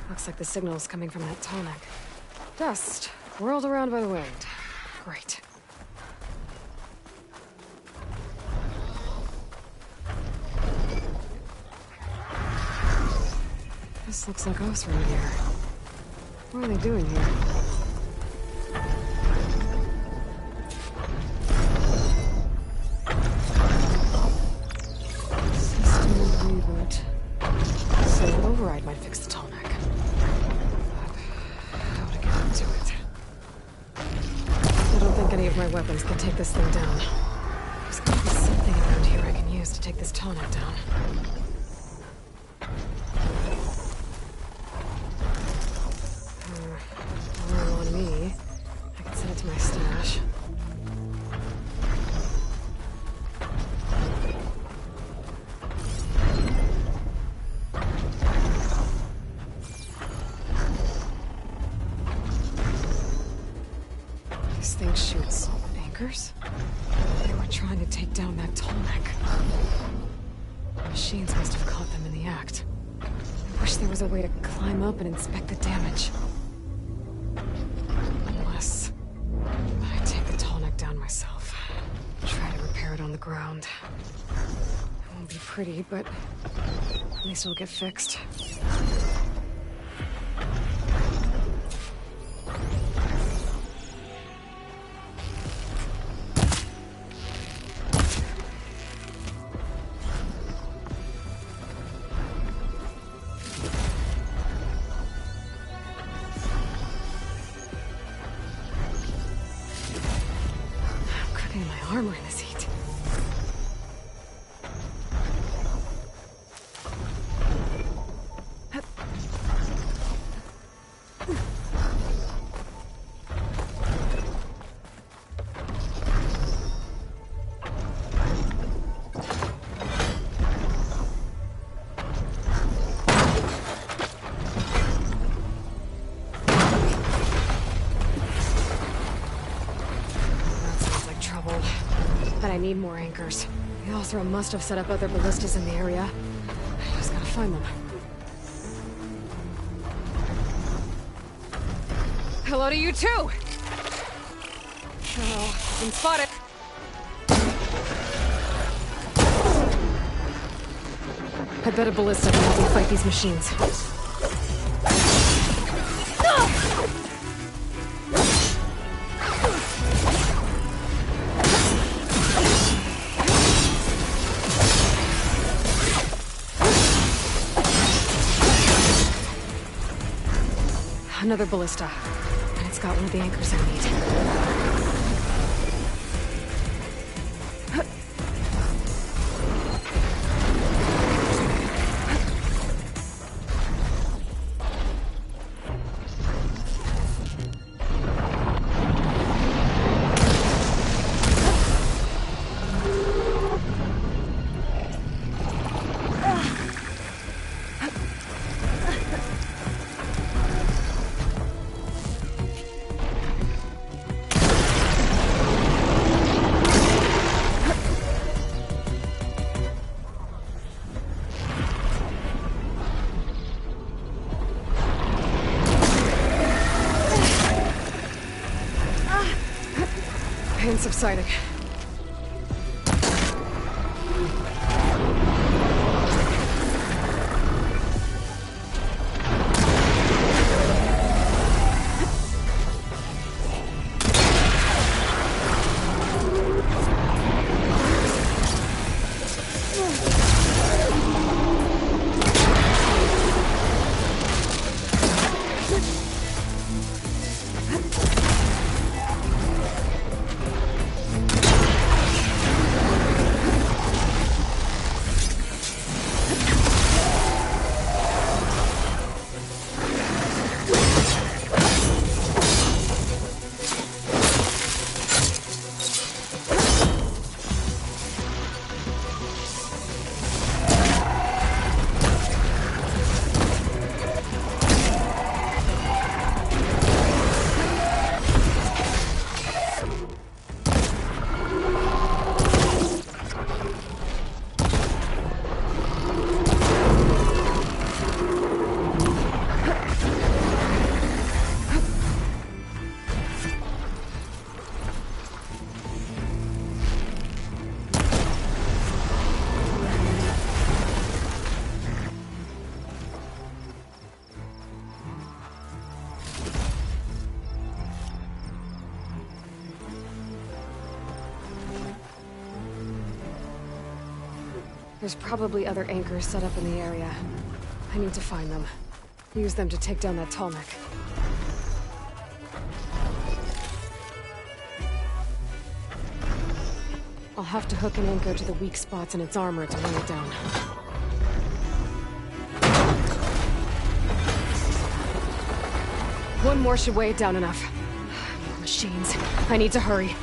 Looks like the signal's coming from that tall neck. Dust, whirled around by the wind. Great. This looks like Oseram here. What are they doing here? System reboot. So an override might fix the tall neck. But how to get into it? I don't think any of my weapons can take this thing down. There's gotta be something around here I can use to take this tall neck down. On me. I can send it to my stash. This thing shoots anchors? They were trying to take down that tall neck. The machines must have caught them in the act. I wish there was a way to climb up and inspect the damage. Unless I take the tall neck down myself. Try to repair it on the ground. It won't be pretty, but at least it'll get fixed. armor in this heat. But I need more anchors. The Oseram must have set up other ballistas in the area. I just gotta find them. Hello to you too! Oh, been spotted. I bet a ballista can help me fight these machines. Another ballista. And it's got one of the anchors I need. Pain subsiding. There's probably other anchors set up in the area. I need to find them. Use them to take down that Tallneck. I'll have to hook an anchor to the weak spots in its armor to weigh it down. One more should weigh it down enough. More machines. I need to hurry.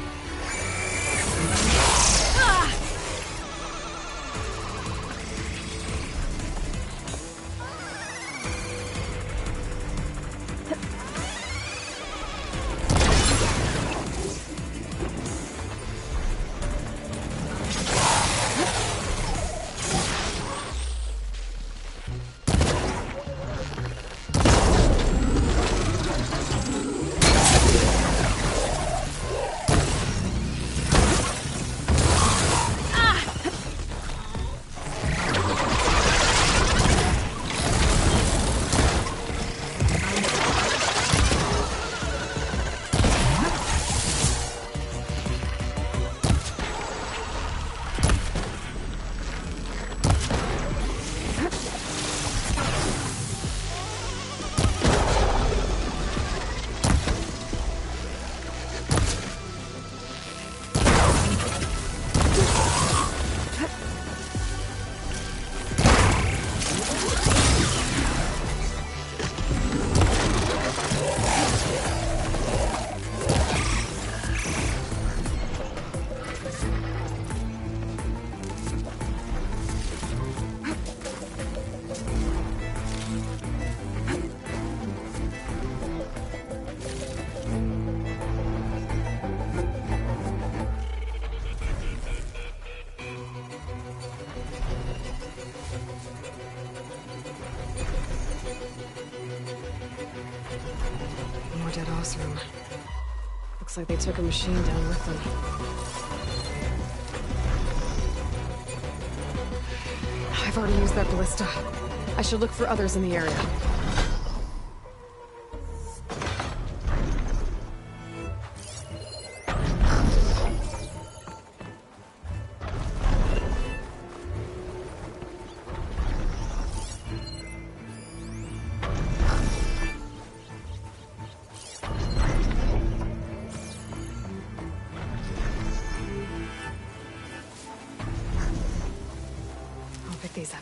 Looks like they took a machine down with them. I've already used that ballista. I should look for others in the area. I'll pick these up.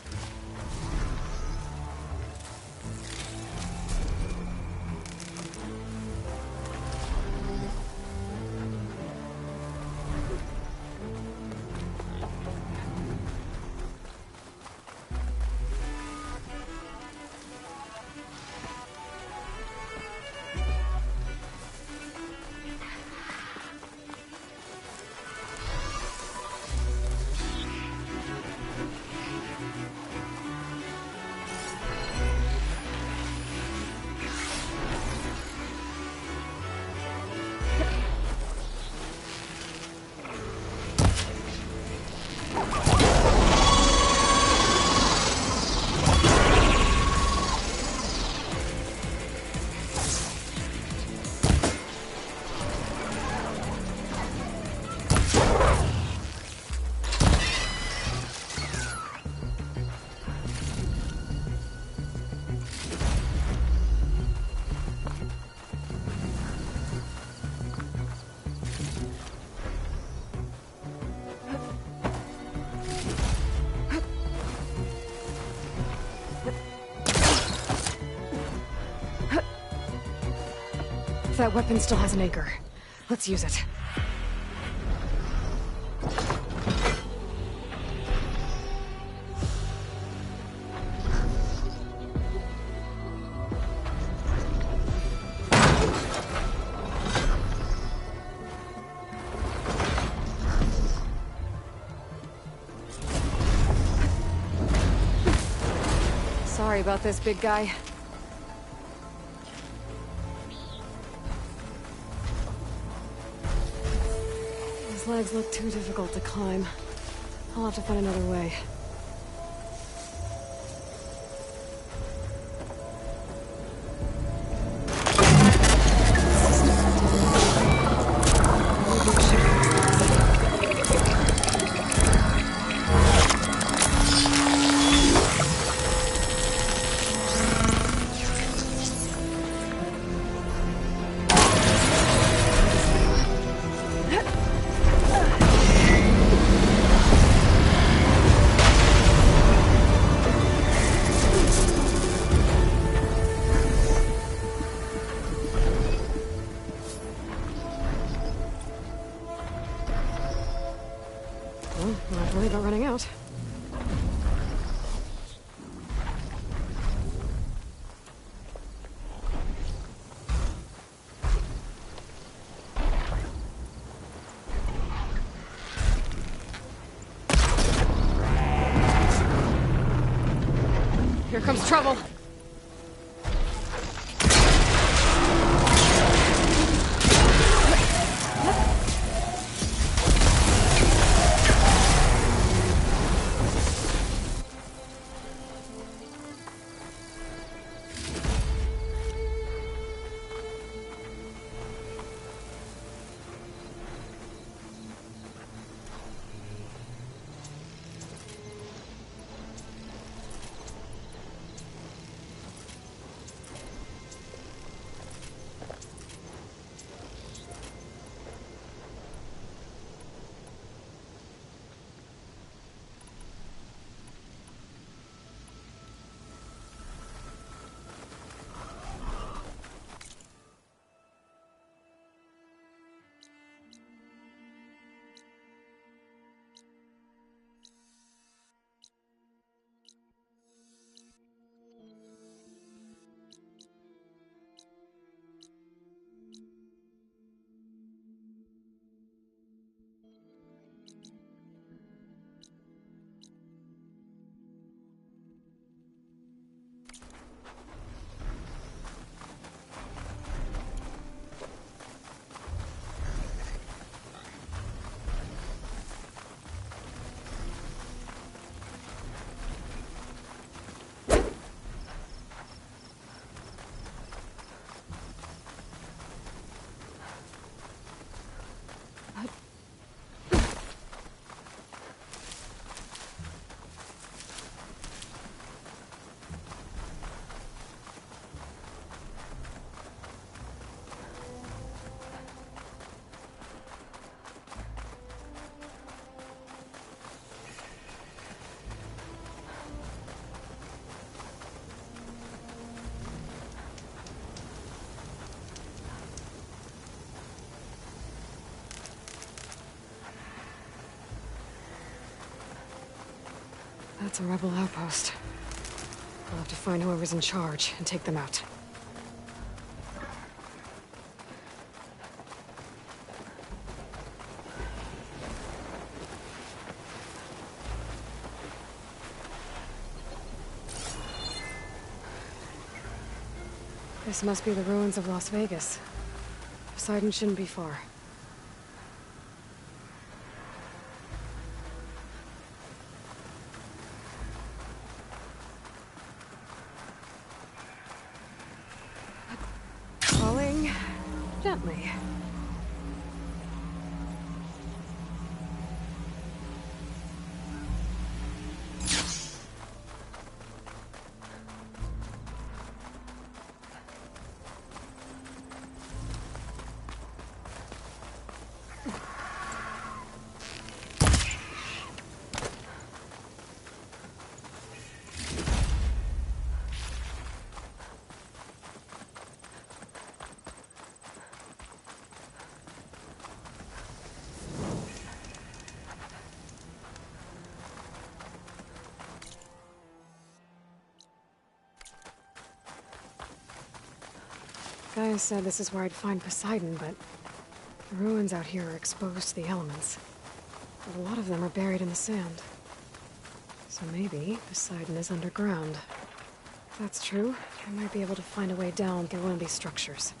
That weapon still has an anchor. Let's use it. Sorry about this, big guy. These legs look too difficult to climb. I'll have to find another way. Not worried about running out. Here comes trouble. That's a rebel outpost. I'll have to find whoever's in charge and take them out. This must be the ruins of Las Vegas. Poseidon shouldn't be far. Falling gently. Gaia said this is where I'd find Poseidon, but the ruins out here are exposed to the elements. But a lot of them are buried in the sand. So maybe Poseidon is underground. If that's true, I might be able to find a way down through one of these structures.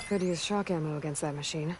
Could use shock ammo against that machine.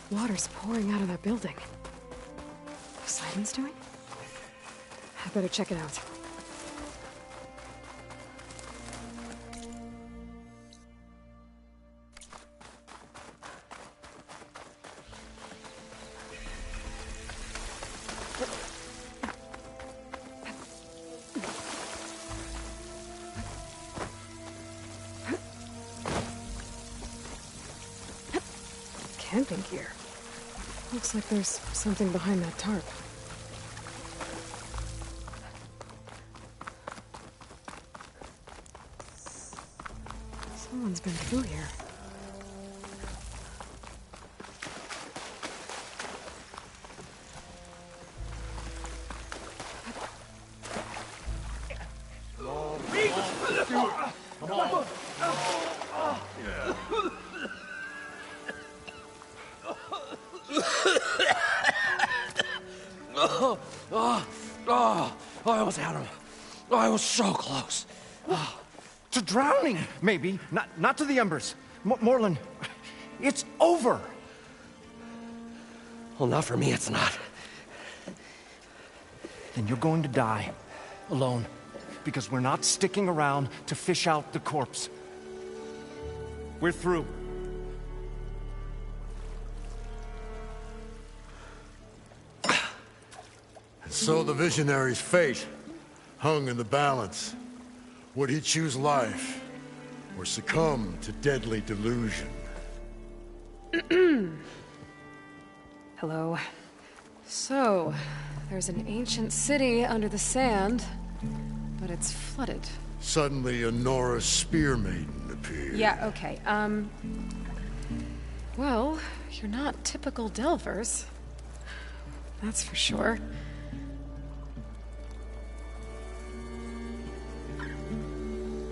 Water's pouring out of that building. What Simon's doing? I better check it out. Camping gear. Looks like there's something behind that tarp. Someone's been through here. I almost had him. I was so close. To drowning, maybe. Not to the embers. Morlund, it's over. Well, not for me, it's not. Then you're going to die. Alone. Because we're not sticking around to fish out the corpse. We're through. And so the visionary's fate hung in the balance. Would he choose life, or succumb to deadly delusion? Hello. So, there's an ancient city under the sand, but it's flooded. Suddenly, a Nora Spear Maiden appeared. Yeah, okay, well, you're not typical Delvers. That's for sure.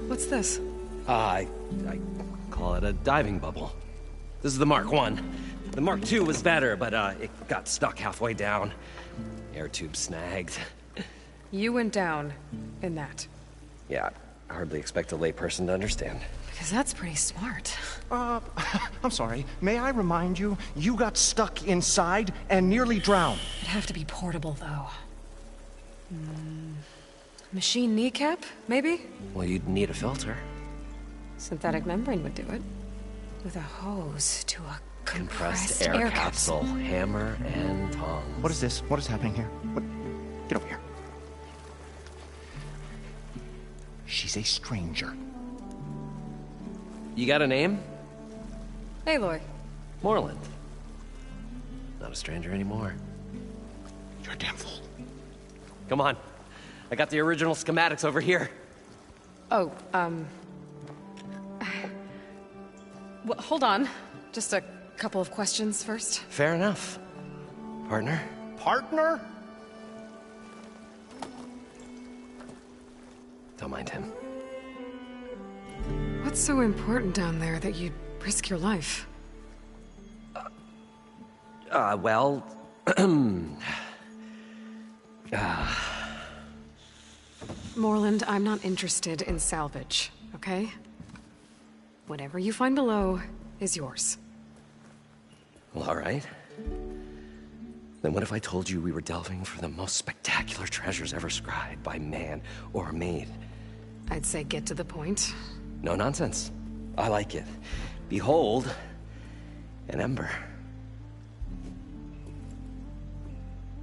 What's this? I call it a diving bubble. This is the Mark 1. The Mark 2 was better, but it got stuck halfway down. Air tube snagged. You went down in that. Yeah, I hardly expect a layperson to understand. Because that's pretty smart. I'm sorry. May I remind you, you got stuck inside and nearly drowned. It'd have to be portable, though. Machine kneecap, maybe? Well, you'd need a filter. Synthetic membrane would do it. With a hose to a compressed air capsule. Hammer and tongs. What is this? What is happening here? What? Get over here. She's a stranger. You got a name? Aloy. Morland. Not a stranger anymore. You're a damn fool. Come on. I got the original schematics over here. Oh, well, hold on. Just a couple of questions first. Fair enough. Partner? Partner? Don't mind him. What's so important down there that you'd risk your life? Well... Morland, I'm not interested in salvage, okay? Whatever you find below is yours. Well, all right. Then what if I told you we were delving for the most spectacular treasures ever scribed by man or maid? I'd say get to the point. No nonsense. I like it. Behold, an ember.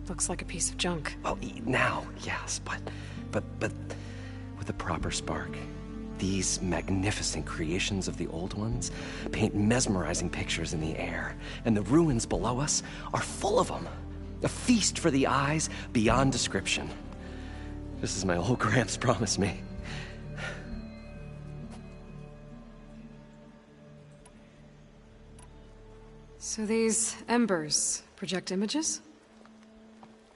Looks like a piece of junk. Well, now, yes, but with a proper spark. These magnificent creations of the old ones paint mesmerizing pictures in the air, and the ruins below us are full of them. A feast for the eyes beyond description. Just as my old Gramps promised me. So these embers project images?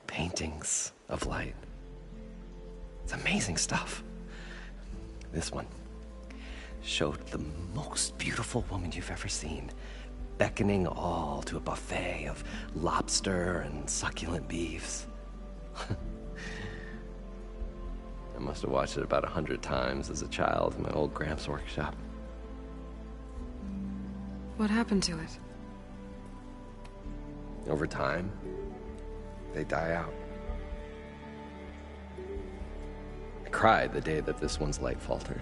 Paintings of light. It's amazing stuff. This one showed the most beautiful woman you've ever seen, beckoning all to a buffet of lobster and succulent beefs. I must have watched it about 100 times as a child in my old Gramps workshop. What happened to it? Over time, they die out. I cried the day that this one's light faltered.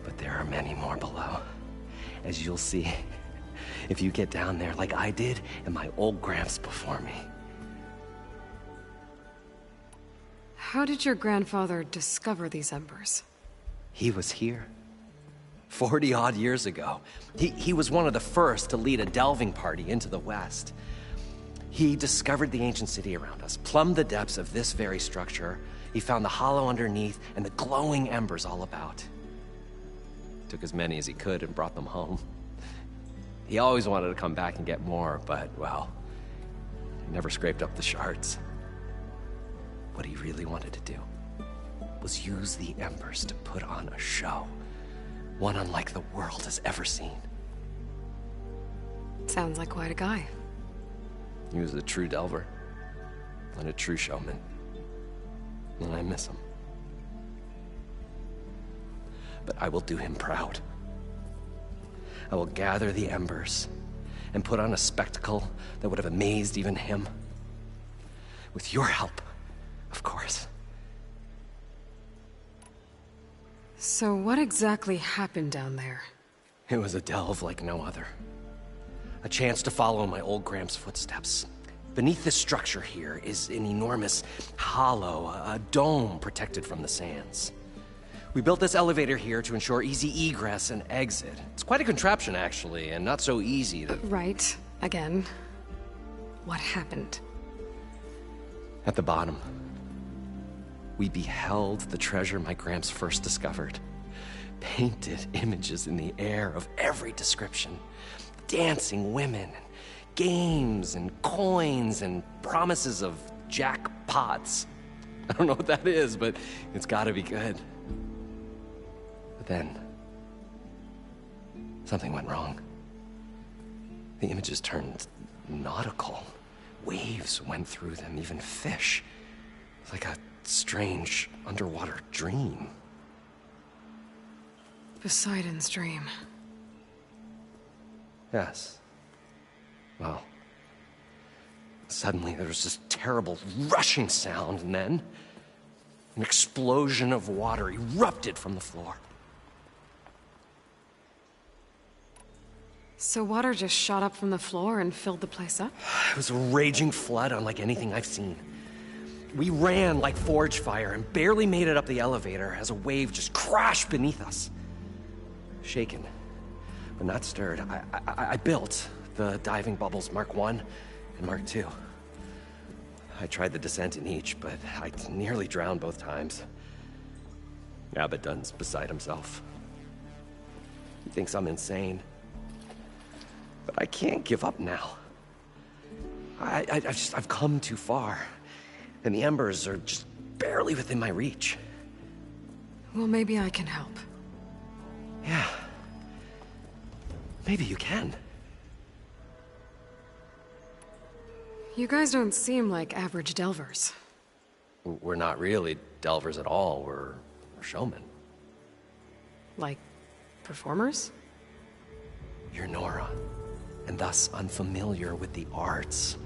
But there are many more below, as you'll see if you get down there like I did and my old Gramps before me. How did your grandfather discover these embers? He was here 40-odd years ago. He was one of the first to lead a delving party into the West. He discovered the ancient city around us, plumbed the depths of this very structure. He found the hollow underneath and the glowing embers all about. Took as many as he could and brought them home. He always wanted to come back and get more, but, well, he never scraped up the shards. What he really wanted to do was use the embers to put on a show. One unlike the world has ever seen. Sounds like quite a guy. He was a true delver and a true showman. And I miss him. But I will do him proud. I will gather the embers and put on a spectacle that would have amazed even him. With your help, of course. So what exactly happened down there? It was a delve like no other. A chance to follow my old Gramps' footsteps. Beneath this structure here is an enormous hollow, a dome protected from the sands. We built this elevator here to ensure easy egress and exit. It's quite a contraption, actually, and not so easy to... Right. Again. What happened? At the bottom, we beheld the treasure my Gramps first discovered. Painted images in the air of every description. Dancing women, games and coins and promises of jackpots. I don't know what that is, but it's gotta be good. But then, something went wrong. The images turned nautical. Waves went through them, even fish. It's like a strange underwater dream. Poseidon's dream. Yes. Well, suddenly there was this terrible rushing sound, and then an explosion of water erupted from the floor. So water just shot up from the floor and filled the place up? It was a raging flood unlike anything I've seen. We ran like forge fire and barely made it up the elevator as a wave just crashed beneath us. Shaken, but not stirred, I built the diving bubbles Mark I and Mark II. I tried the descent in each, but I nearly drowned both times. Abaddon's beside himself. He thinks I'm insane. But I can't give up now. I've come too far. And the embers are just barely within my reach. Well, maybe I can help. Yeah. Maybe you can. You guys don't seem like average delvers. We're not really delvers at all. We're showmen. Like, performers? You're Nora, and thus unfamiliar with the arts.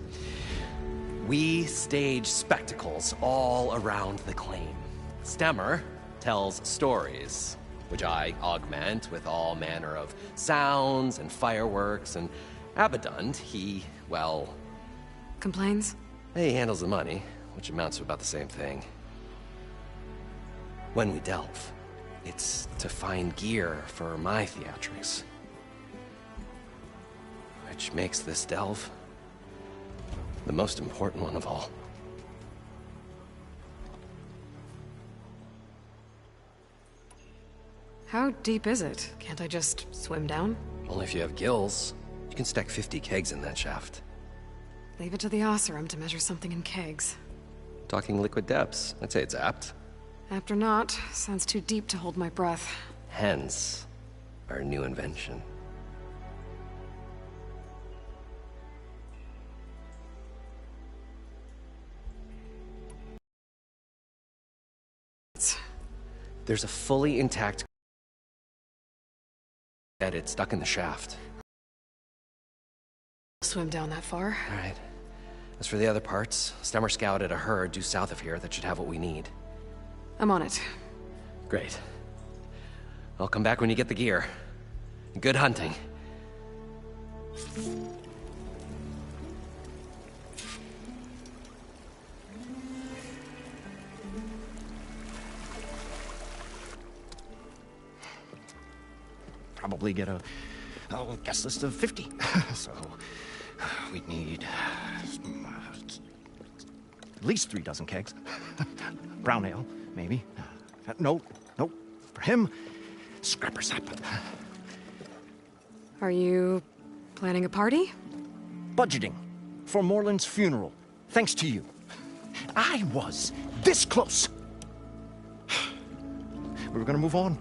We stage spectacles all around the claim. Stemmer tells stories, which I augment with all manner of sounds and fireworks, and Abaddon, he, well... Complains? He handles the money, which amounts to about the same thing. When we delve, it's to find gear for my theatrics. Which makes this delve the most important one of all. How deep is it? Can't I just swim down? Only if you have gills. You can stack 50 kegs in that shaft. Leave it to the Oseram to measure something in kegs. Talking liquid depths, I'd say it's apt. Apt or not, sounds too deep to hold my breath. Hence, our new invention. There's a fully intact that it's stuck in the shaft. Swim down that far? All right. As for the other parts, Stemmer scouted a herd due south of here that should have what we need. I'm on it. Great. I'll come back when you get the gear. Good hunting. Probably get a guest list of 50. So we'd need at least 3 dozen kegs. Brown ale, maybe. No. For him, scrapper sap. Are you planning a party? Budgeting for Morland's funeral, thanks to you. I was this close. We were gonna move on.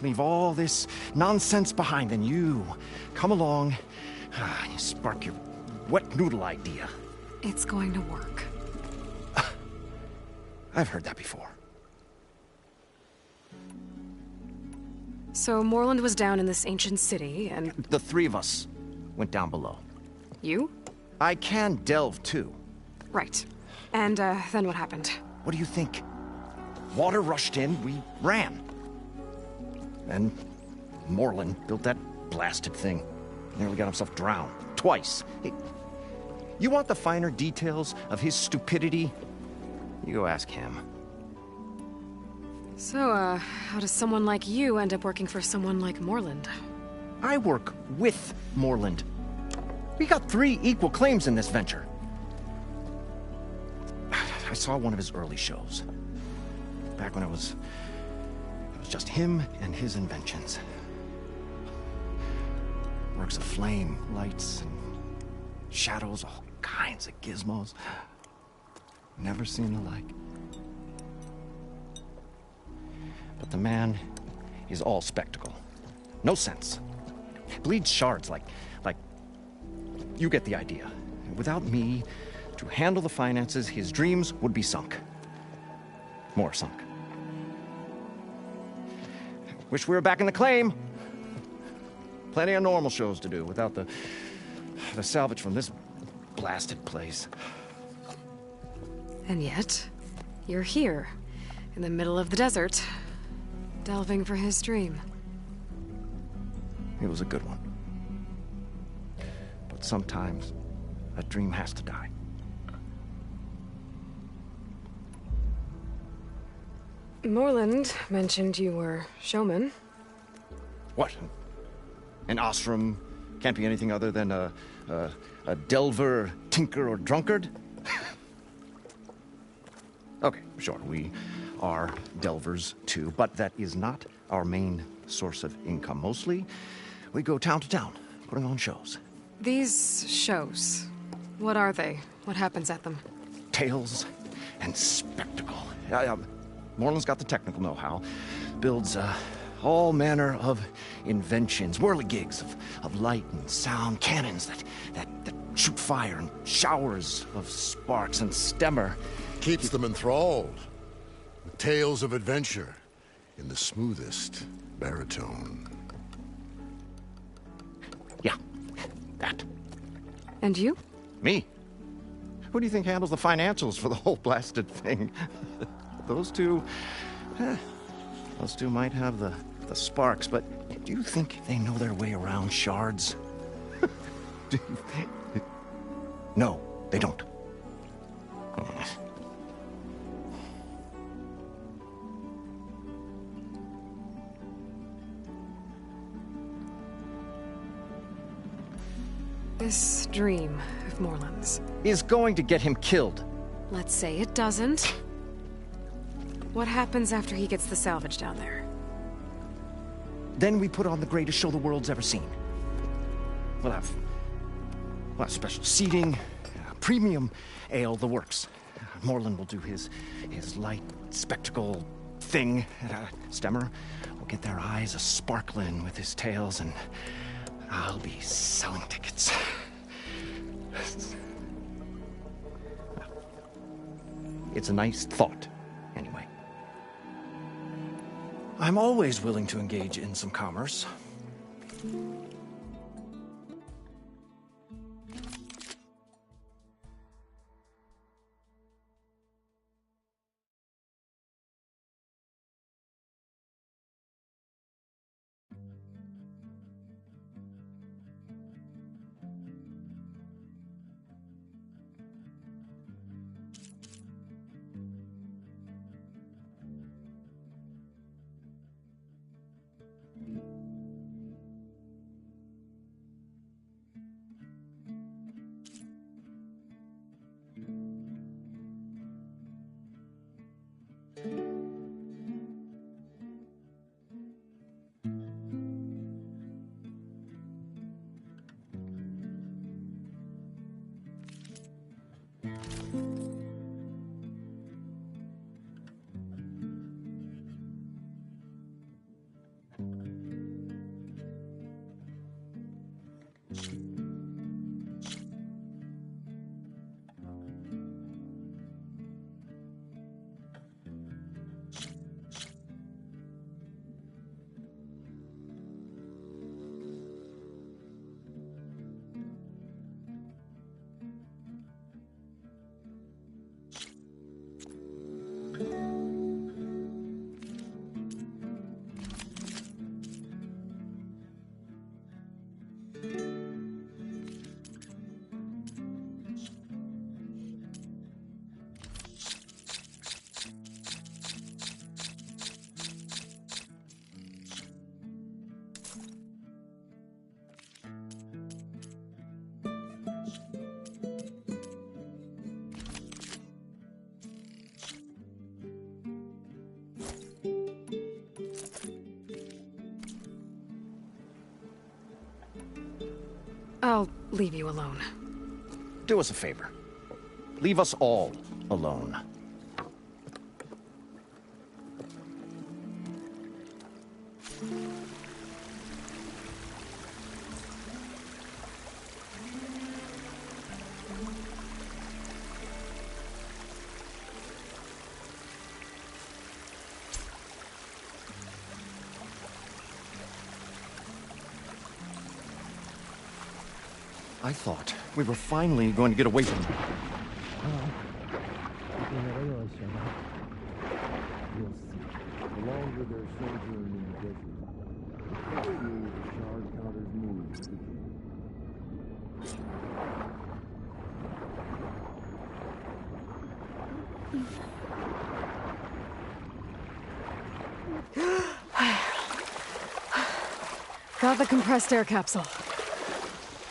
Leave all this nonsense behind, and you come along and you spark your wet noodle idea. It's going to work. I've heard that before. So Morland was down in this ancient city, and... The 3 of us went down below. You? I can delve, too. Right. And, then what happened? What do you think? Water rushed in, we ran. And Morland built that blasted thing. Nearly got himself drowned. Twice. Hey, you want the finer details of his stupidity? You go ask him. So, how does someone like you end up working for someone like Morland? I work with Morland. We got 3 equal claims in this venture. I saw one of his early shows. Back when it was just him and his inventions. Works of flame, lights, and shadows, all kinds of gizmos. Never seen the like. But the man is all spectacle. No sense. Bleeds shards like you get the idea. Without me to handle the finances, his dreams would be sunk. More sunk. Wish we were back in the claim. Plenty of normal shows to do without the salvage from this blasted place. And yet, you're here, in the middle of the desert, delving for his dream. It was a good one. But sometimes, a dream has to die. Morland mentioned you were showman. What? An Osram can't be anything other than a delver, tinker, or drunkard? Okay, sure, we are delvers too, but that is not our main source of income. Mostly, we go town to town, putting on shows. These shows, what are they? What happens at them? Tales and spectacle. Morland's got the technical know-how. Builds all manner of inventions, whirligigs of light and sound, cannons that shoot fire, and showers of sparks, and stemmer. Keeps them enthralled. With tales of adventure in the smoothest baritone. Yeah, that. And you? Me? Who do you think handles the financials for the whole blasted thing? Those two might have the sparks, but do you think they know their way around shards? No, they don't. This dream of Morland's is going to get him killed. Let's say it doesn't. What happens after he gets the salvage down there? Then we put on the greatest show the world's ever seen. We'll have special seating, premium ale, the works. Morland will do his light spectacle thing. Stemmer will get their eyes a-sparkling with his tales, and I'll be selling tickets. It's a nice thought, anyway. I'm always willing to engage in some commerce. leave you alone. Do us a favor. Leave us all alone. I thought we were finally going to get away from them. The longer they're sojourning in the desert, the quicker the shard counters move to the Got the compressed air capsule.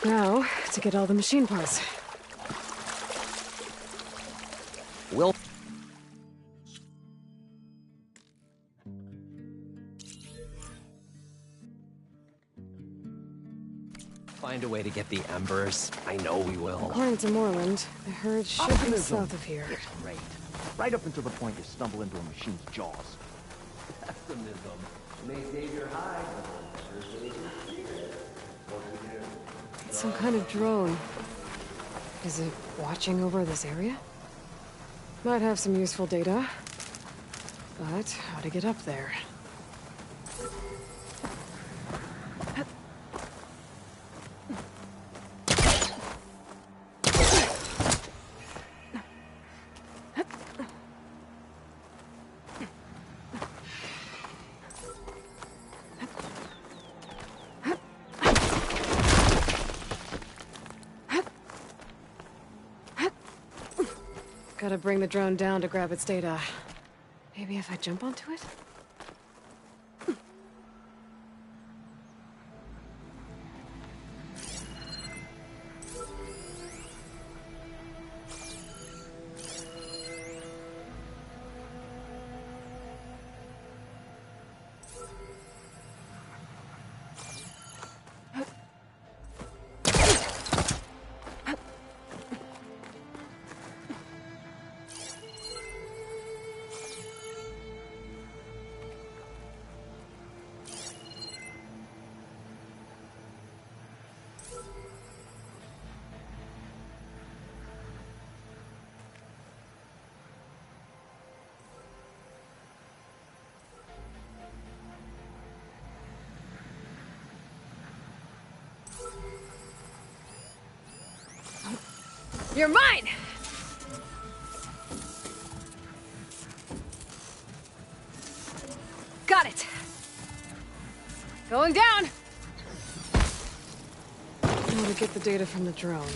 Now, to get all the machine parts. We'll find a way to get the embers. I know we will. According to Moreland, the herd should be Optimism. south of here. Great. Right up until the point you stumble into a machine's jaws. Pessimism may save your hide, but save your spirit. What do we do? It's some kind of drone. Is it watching over this area? Might have some useful data. But how to get up there? Gotta bring the drone down to grab its data. Maybe if I jump onto it? You're mine! Got it! Going down! Now to get the data from the drone.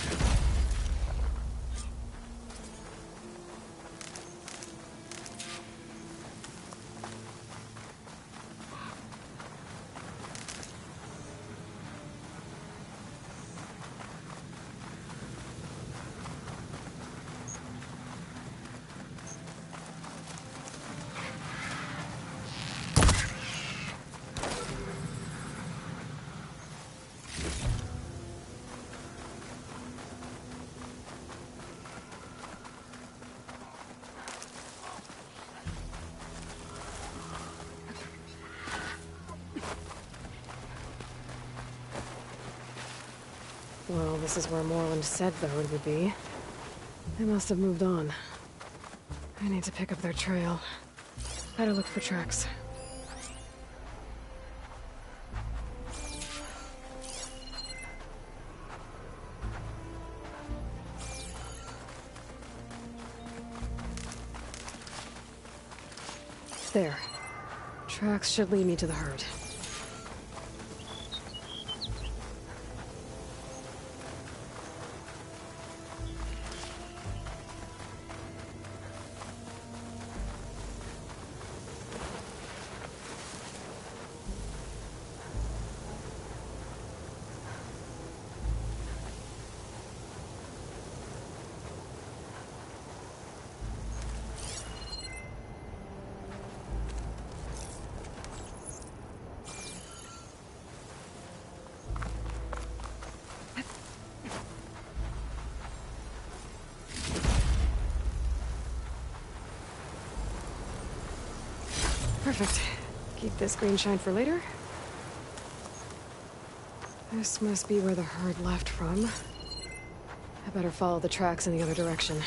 Well, this is where Moreland said the herd would be. They must have moved on. I need to pick up their trail. Better look for tracks. There. Tracks should lead me to the herd. Perfect. Keep this green shine for later. This must be where the herd left from. I better follow the tracks in the other direction.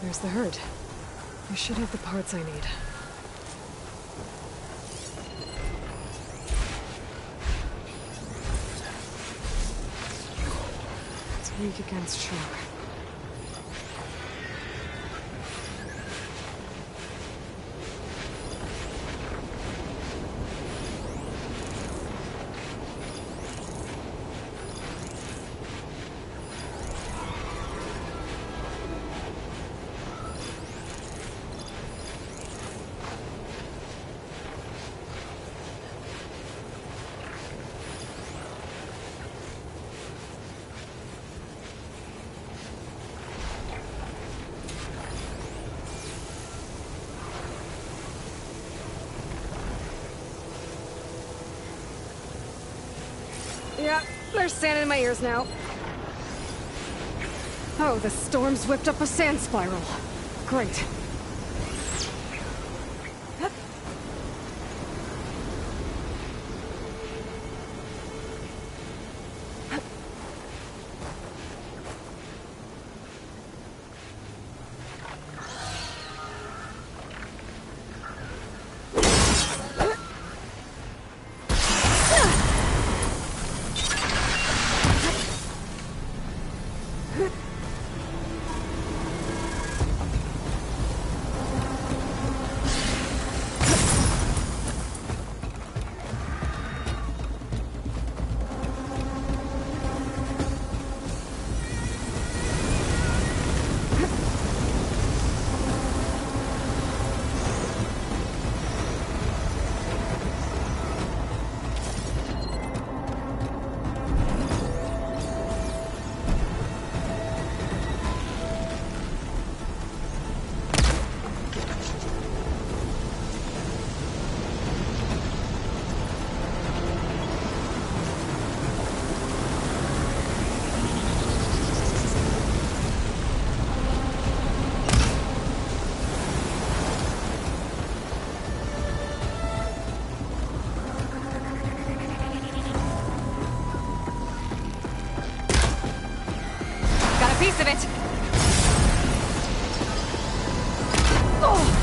There's the herd. I should have the parts I need. It's weak against shock. Yeah, there's sand in my ears now. Oh, the storm's whipped up a sand spiral. Great. Piece of it. Oh.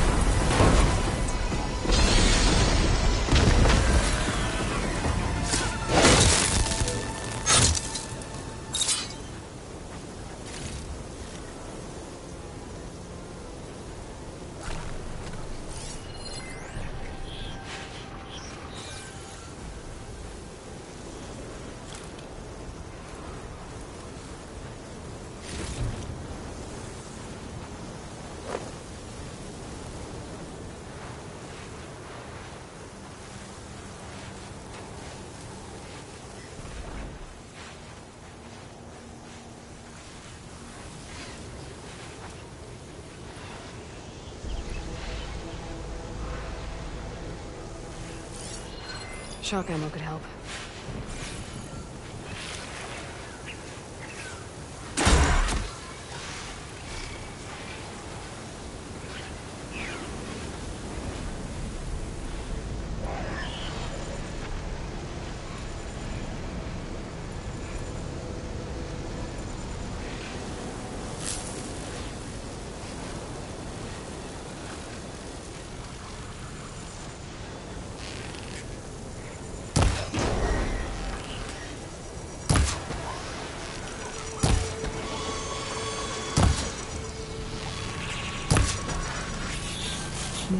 Shock ammo could help.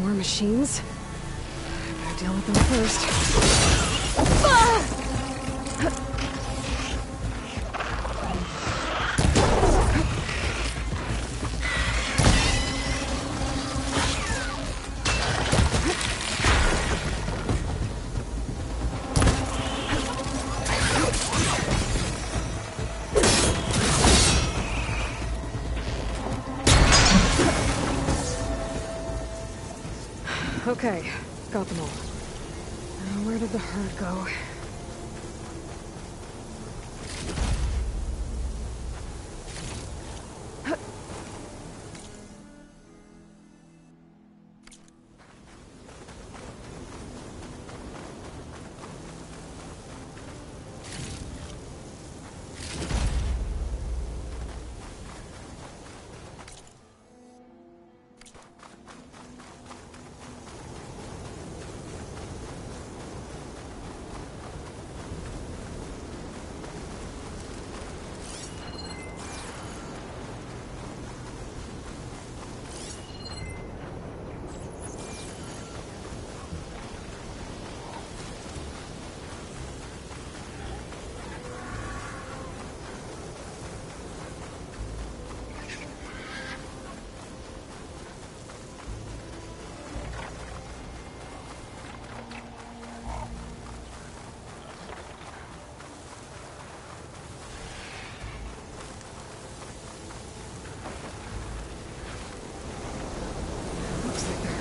More machines? I better deal with them first. Okay, got them all. Now, where did the herd go?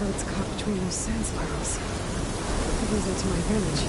It's caught between those sand spirals. It goes into my village.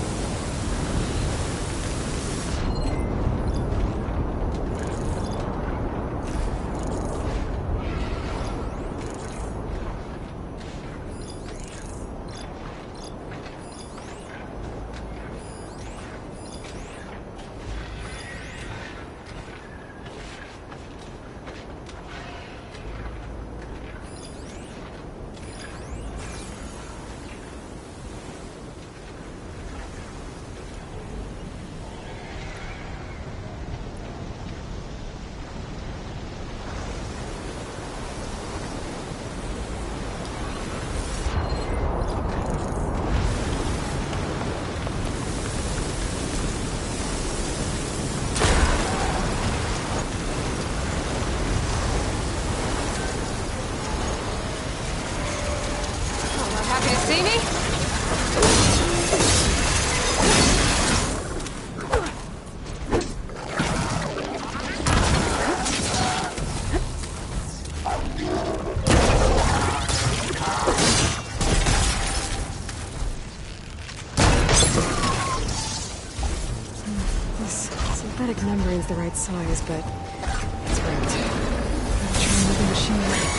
See me? This synthetic membrane's the right size, but it's rigged. Gotta try another machine.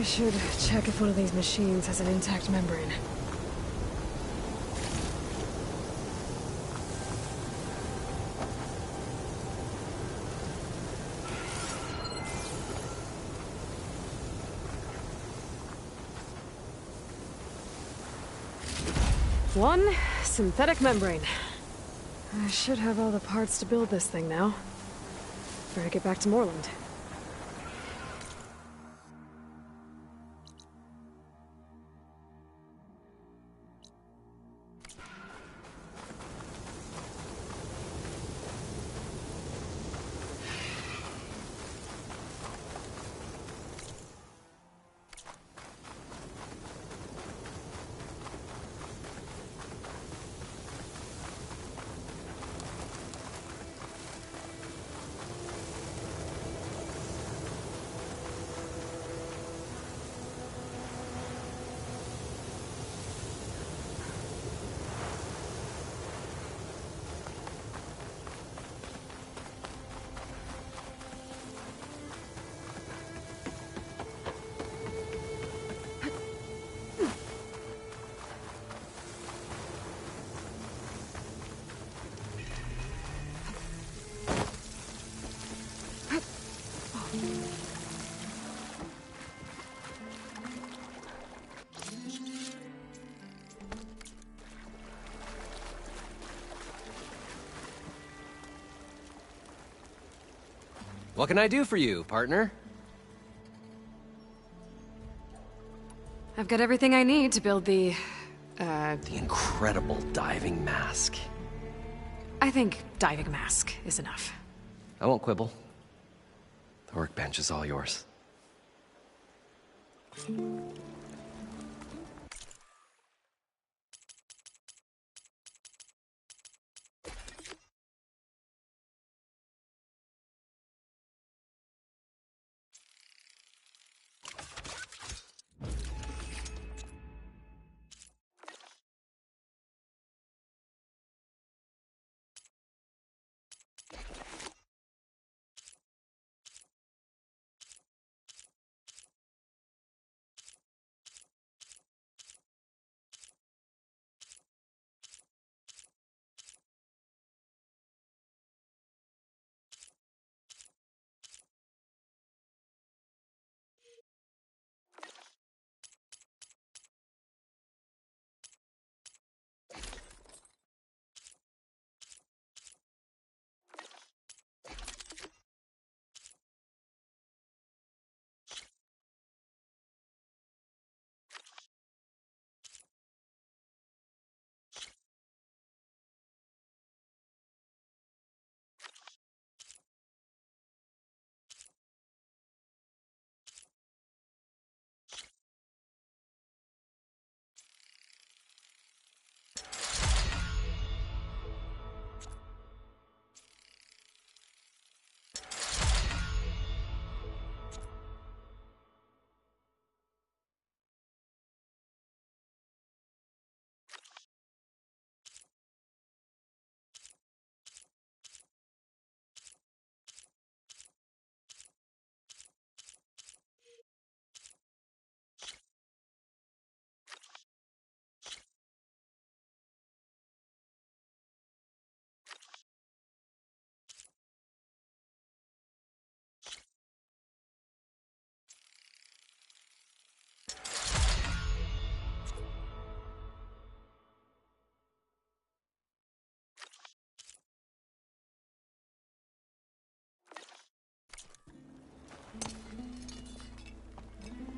I should check if one of these machines has an intact membrane. One synthetic membrane. I should have all the parts to build this thing now. Better get back to Moreland. What can I do for you, partner? I've got everything I need to build the incredible diving mask. I think diving mask is enough. I won't quibble. The workbench is all yours.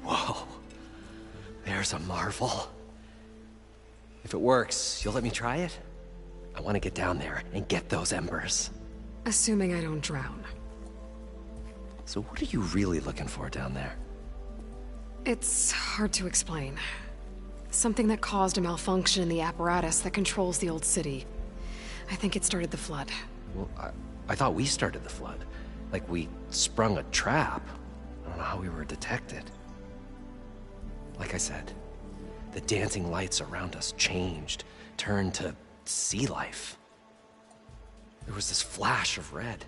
Whoa. There's a marvel. If it works, you'll let me try it? I want to get down there and get those embers. Assuming I don't drown. So what are you really looking for down there? It's hard to explain. Something that caused a malfunction in the apparatus that controls the old city. I think it started the flood. Well, I thought we started the flood. Like we sprung a trap. I don't know how we were detected. Like I said, the dancing lights around us changed, turned to sea life. There was this flash of red,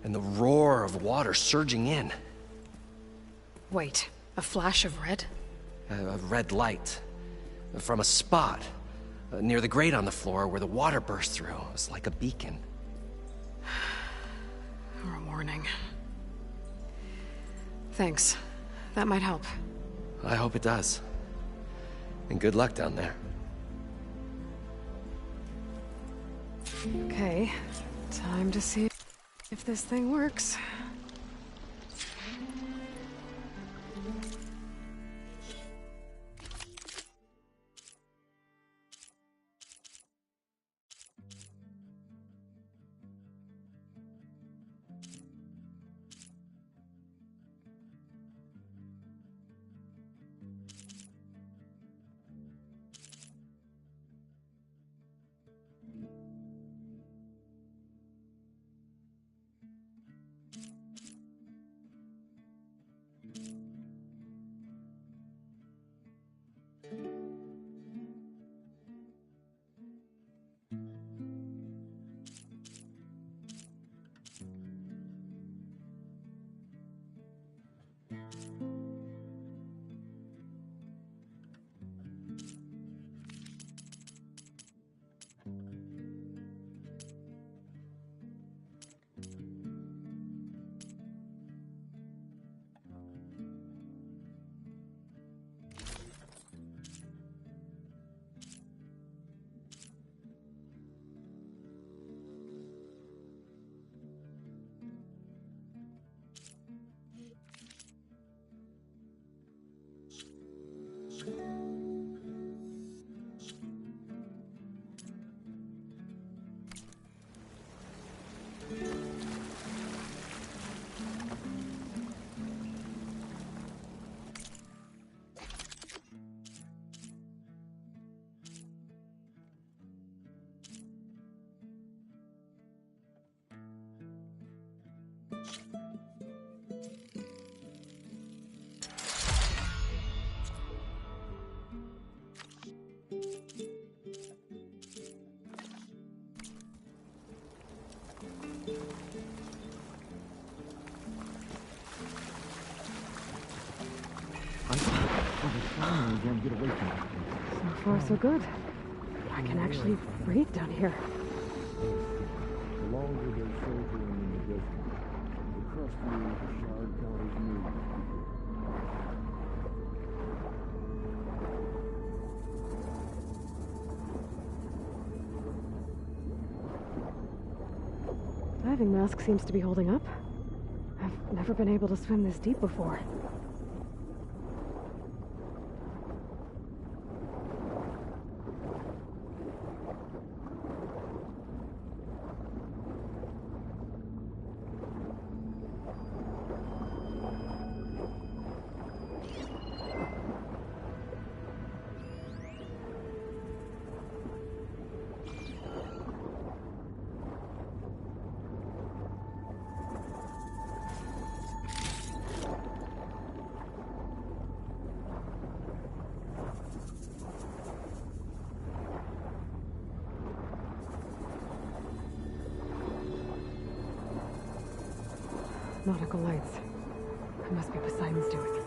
and the roar of water surging in. Wait, A flash of red? A red light. From a spot near the grate on the floor where the water burst through. It was like a beacon. Or a warning. Thanks. That might help. I hope it does. And good luck down there. Okay. Time to see if this thing works. Get away from it. So far, so good. I can actually breathe down here. The longer they're soldiering in the desert, the crustier the shard counters move. Diving mask seems to be holding up. I've never been able to swim this deep before. Nautical lights. It must be Poseidon's doing.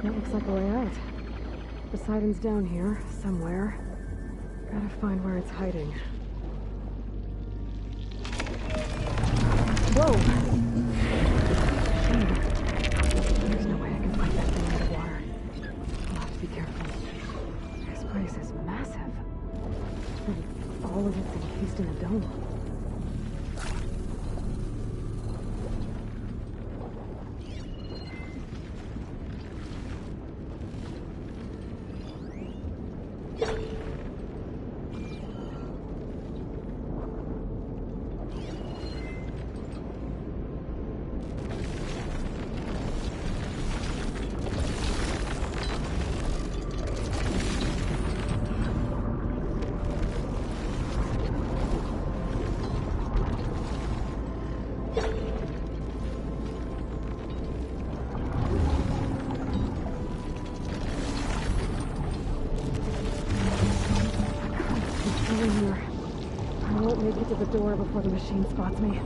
That looks like a way out. Poseidon's down here, somewhere. Gotta find where it's hiding. Whoa! There's no way I can fight that thing underwater. I'll have to be careful. This place is massive. And all of it's encased in a dome. door before the machine spots me.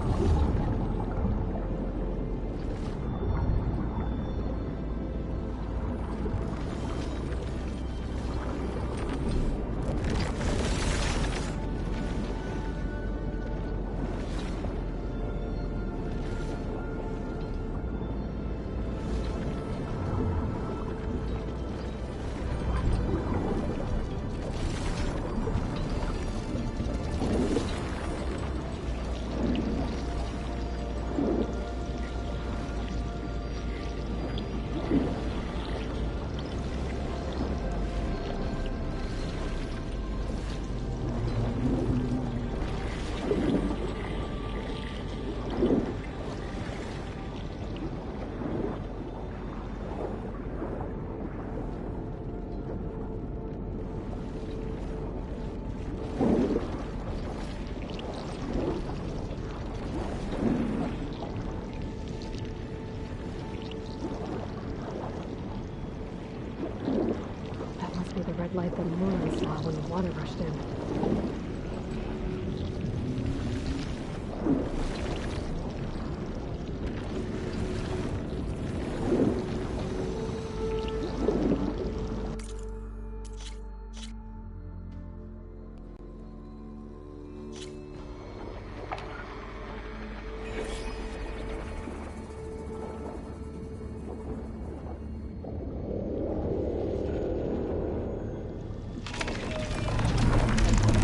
Light that Moran saw when the water rushed in.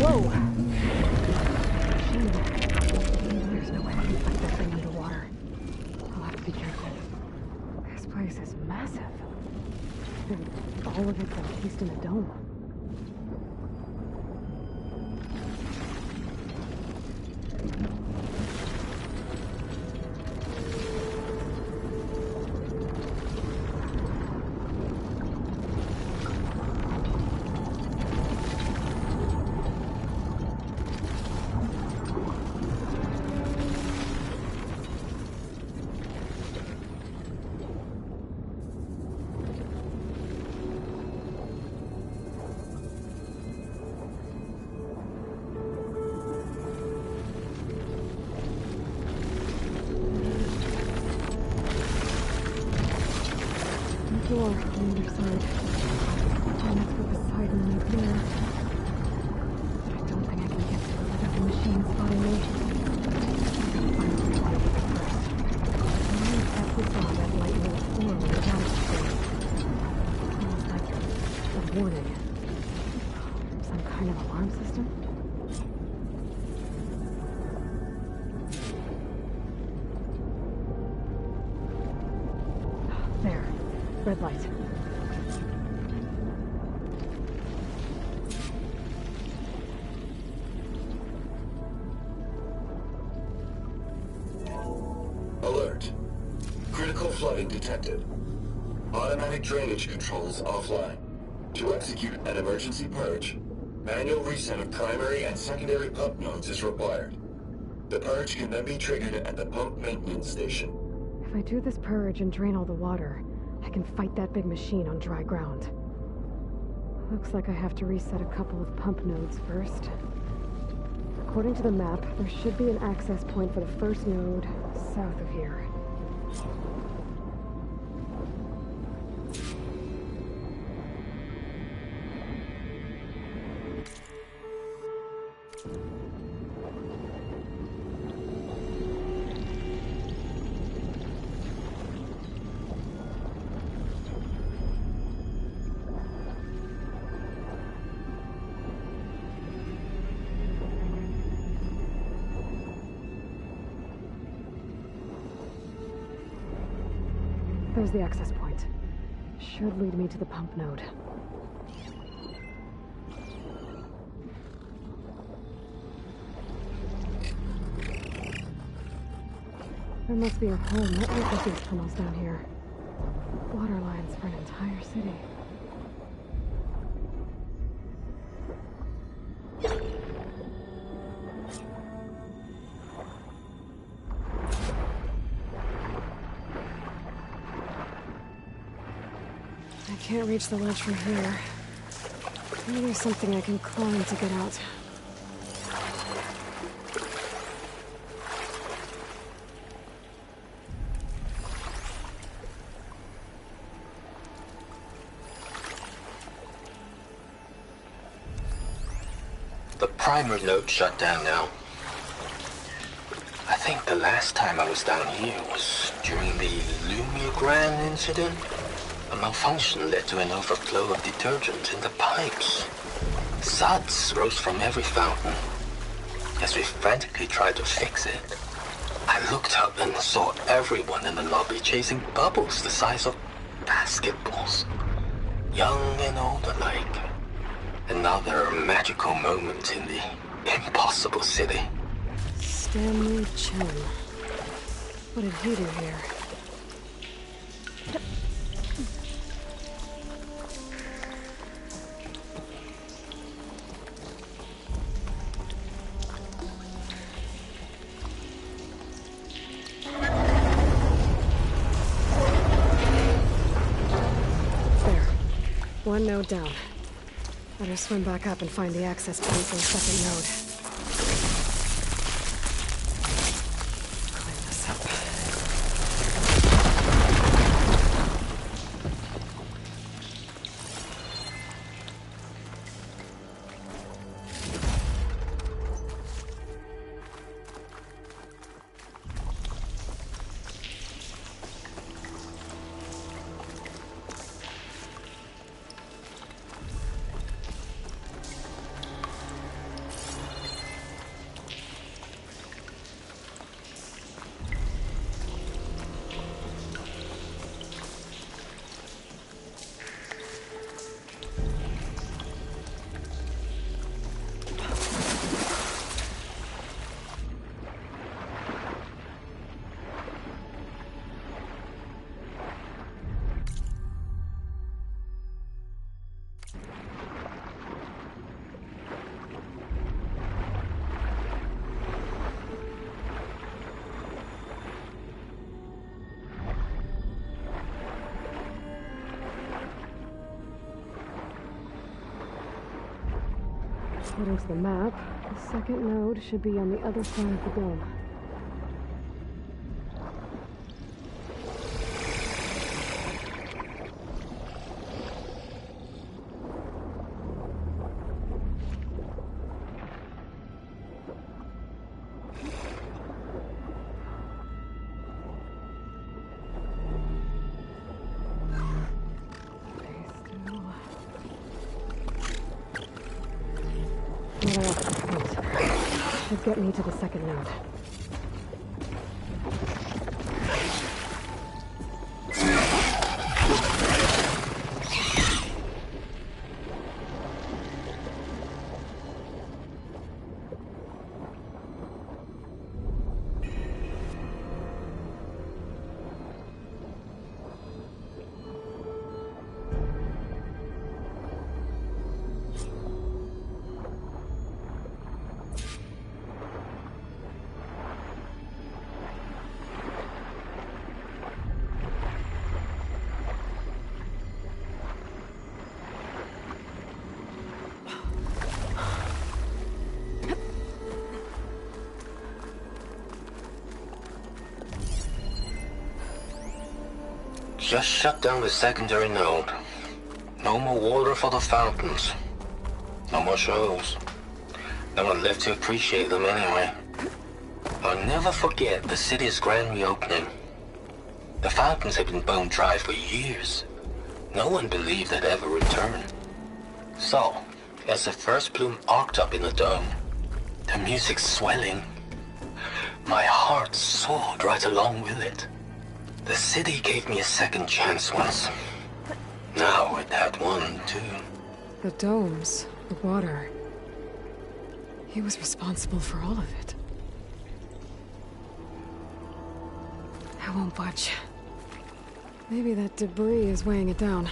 Whoa! There's no way I can fight that thing underwater. I'll have to be careful. This place is massive. And all of it's encased in a dome. Door on the other side. And that's what the side room is there. But I don't think I can get through without the machine spotting me. I'm finally going to get it first. I knew exactly saw that light near the floor when the down screen. Almost like a warning. Some kind of alarm system? There. Red light. Alert. Critical flooding detected. Automatic drainage controls offline. To execute an emergency purge, manual reset of primary and secondary pump nodes is required. The purge can then be triggered at the pump maintenance station. If I do this purge and drain all the water, I can fight that big machine on dry ground. Looks like I have to reset a couple of pump nodes first. According to the map, there should be an access point for the first node south of here. There's the access point. Should lead me to the pump node. There must be a whole network of these tunnels down here. Water lines for an entire city. I can't reach the ledge from here. Maybe there's something I can climb to get out. primer node shut down now. I think the last time I was down here was during the Lumiogran incident. A malfunction led to an overflow of detergent in the pipes. Suds rose from every fountain. As we frantically tried to fix it, I looked up and saw everyone in the lobby chasing bubbles the size of basketballs. Young and old alike. Another magical moment in the impossible city. Stanley Chen. What did he do here? There. One node down. Better swim back up and find the access points on the second node. According to the map, the second node should be on the other side of the dome. Should get me to the second node. Just shut down the secondary node. No more water for the fountains. No more shows. No one left to appreciate them anyway. I'll never forget the city's grand reopening. The fountains had been bone dry for years. No one believed they'd ever return. So, as the first bloom arced up in the dome, the music swelling, my heart soared right along with it. The city gave me a second chance once. Now it had one, too. The domes, the water. He was responsible for all of it. I won't budge. Maybe that debris is weighing it down.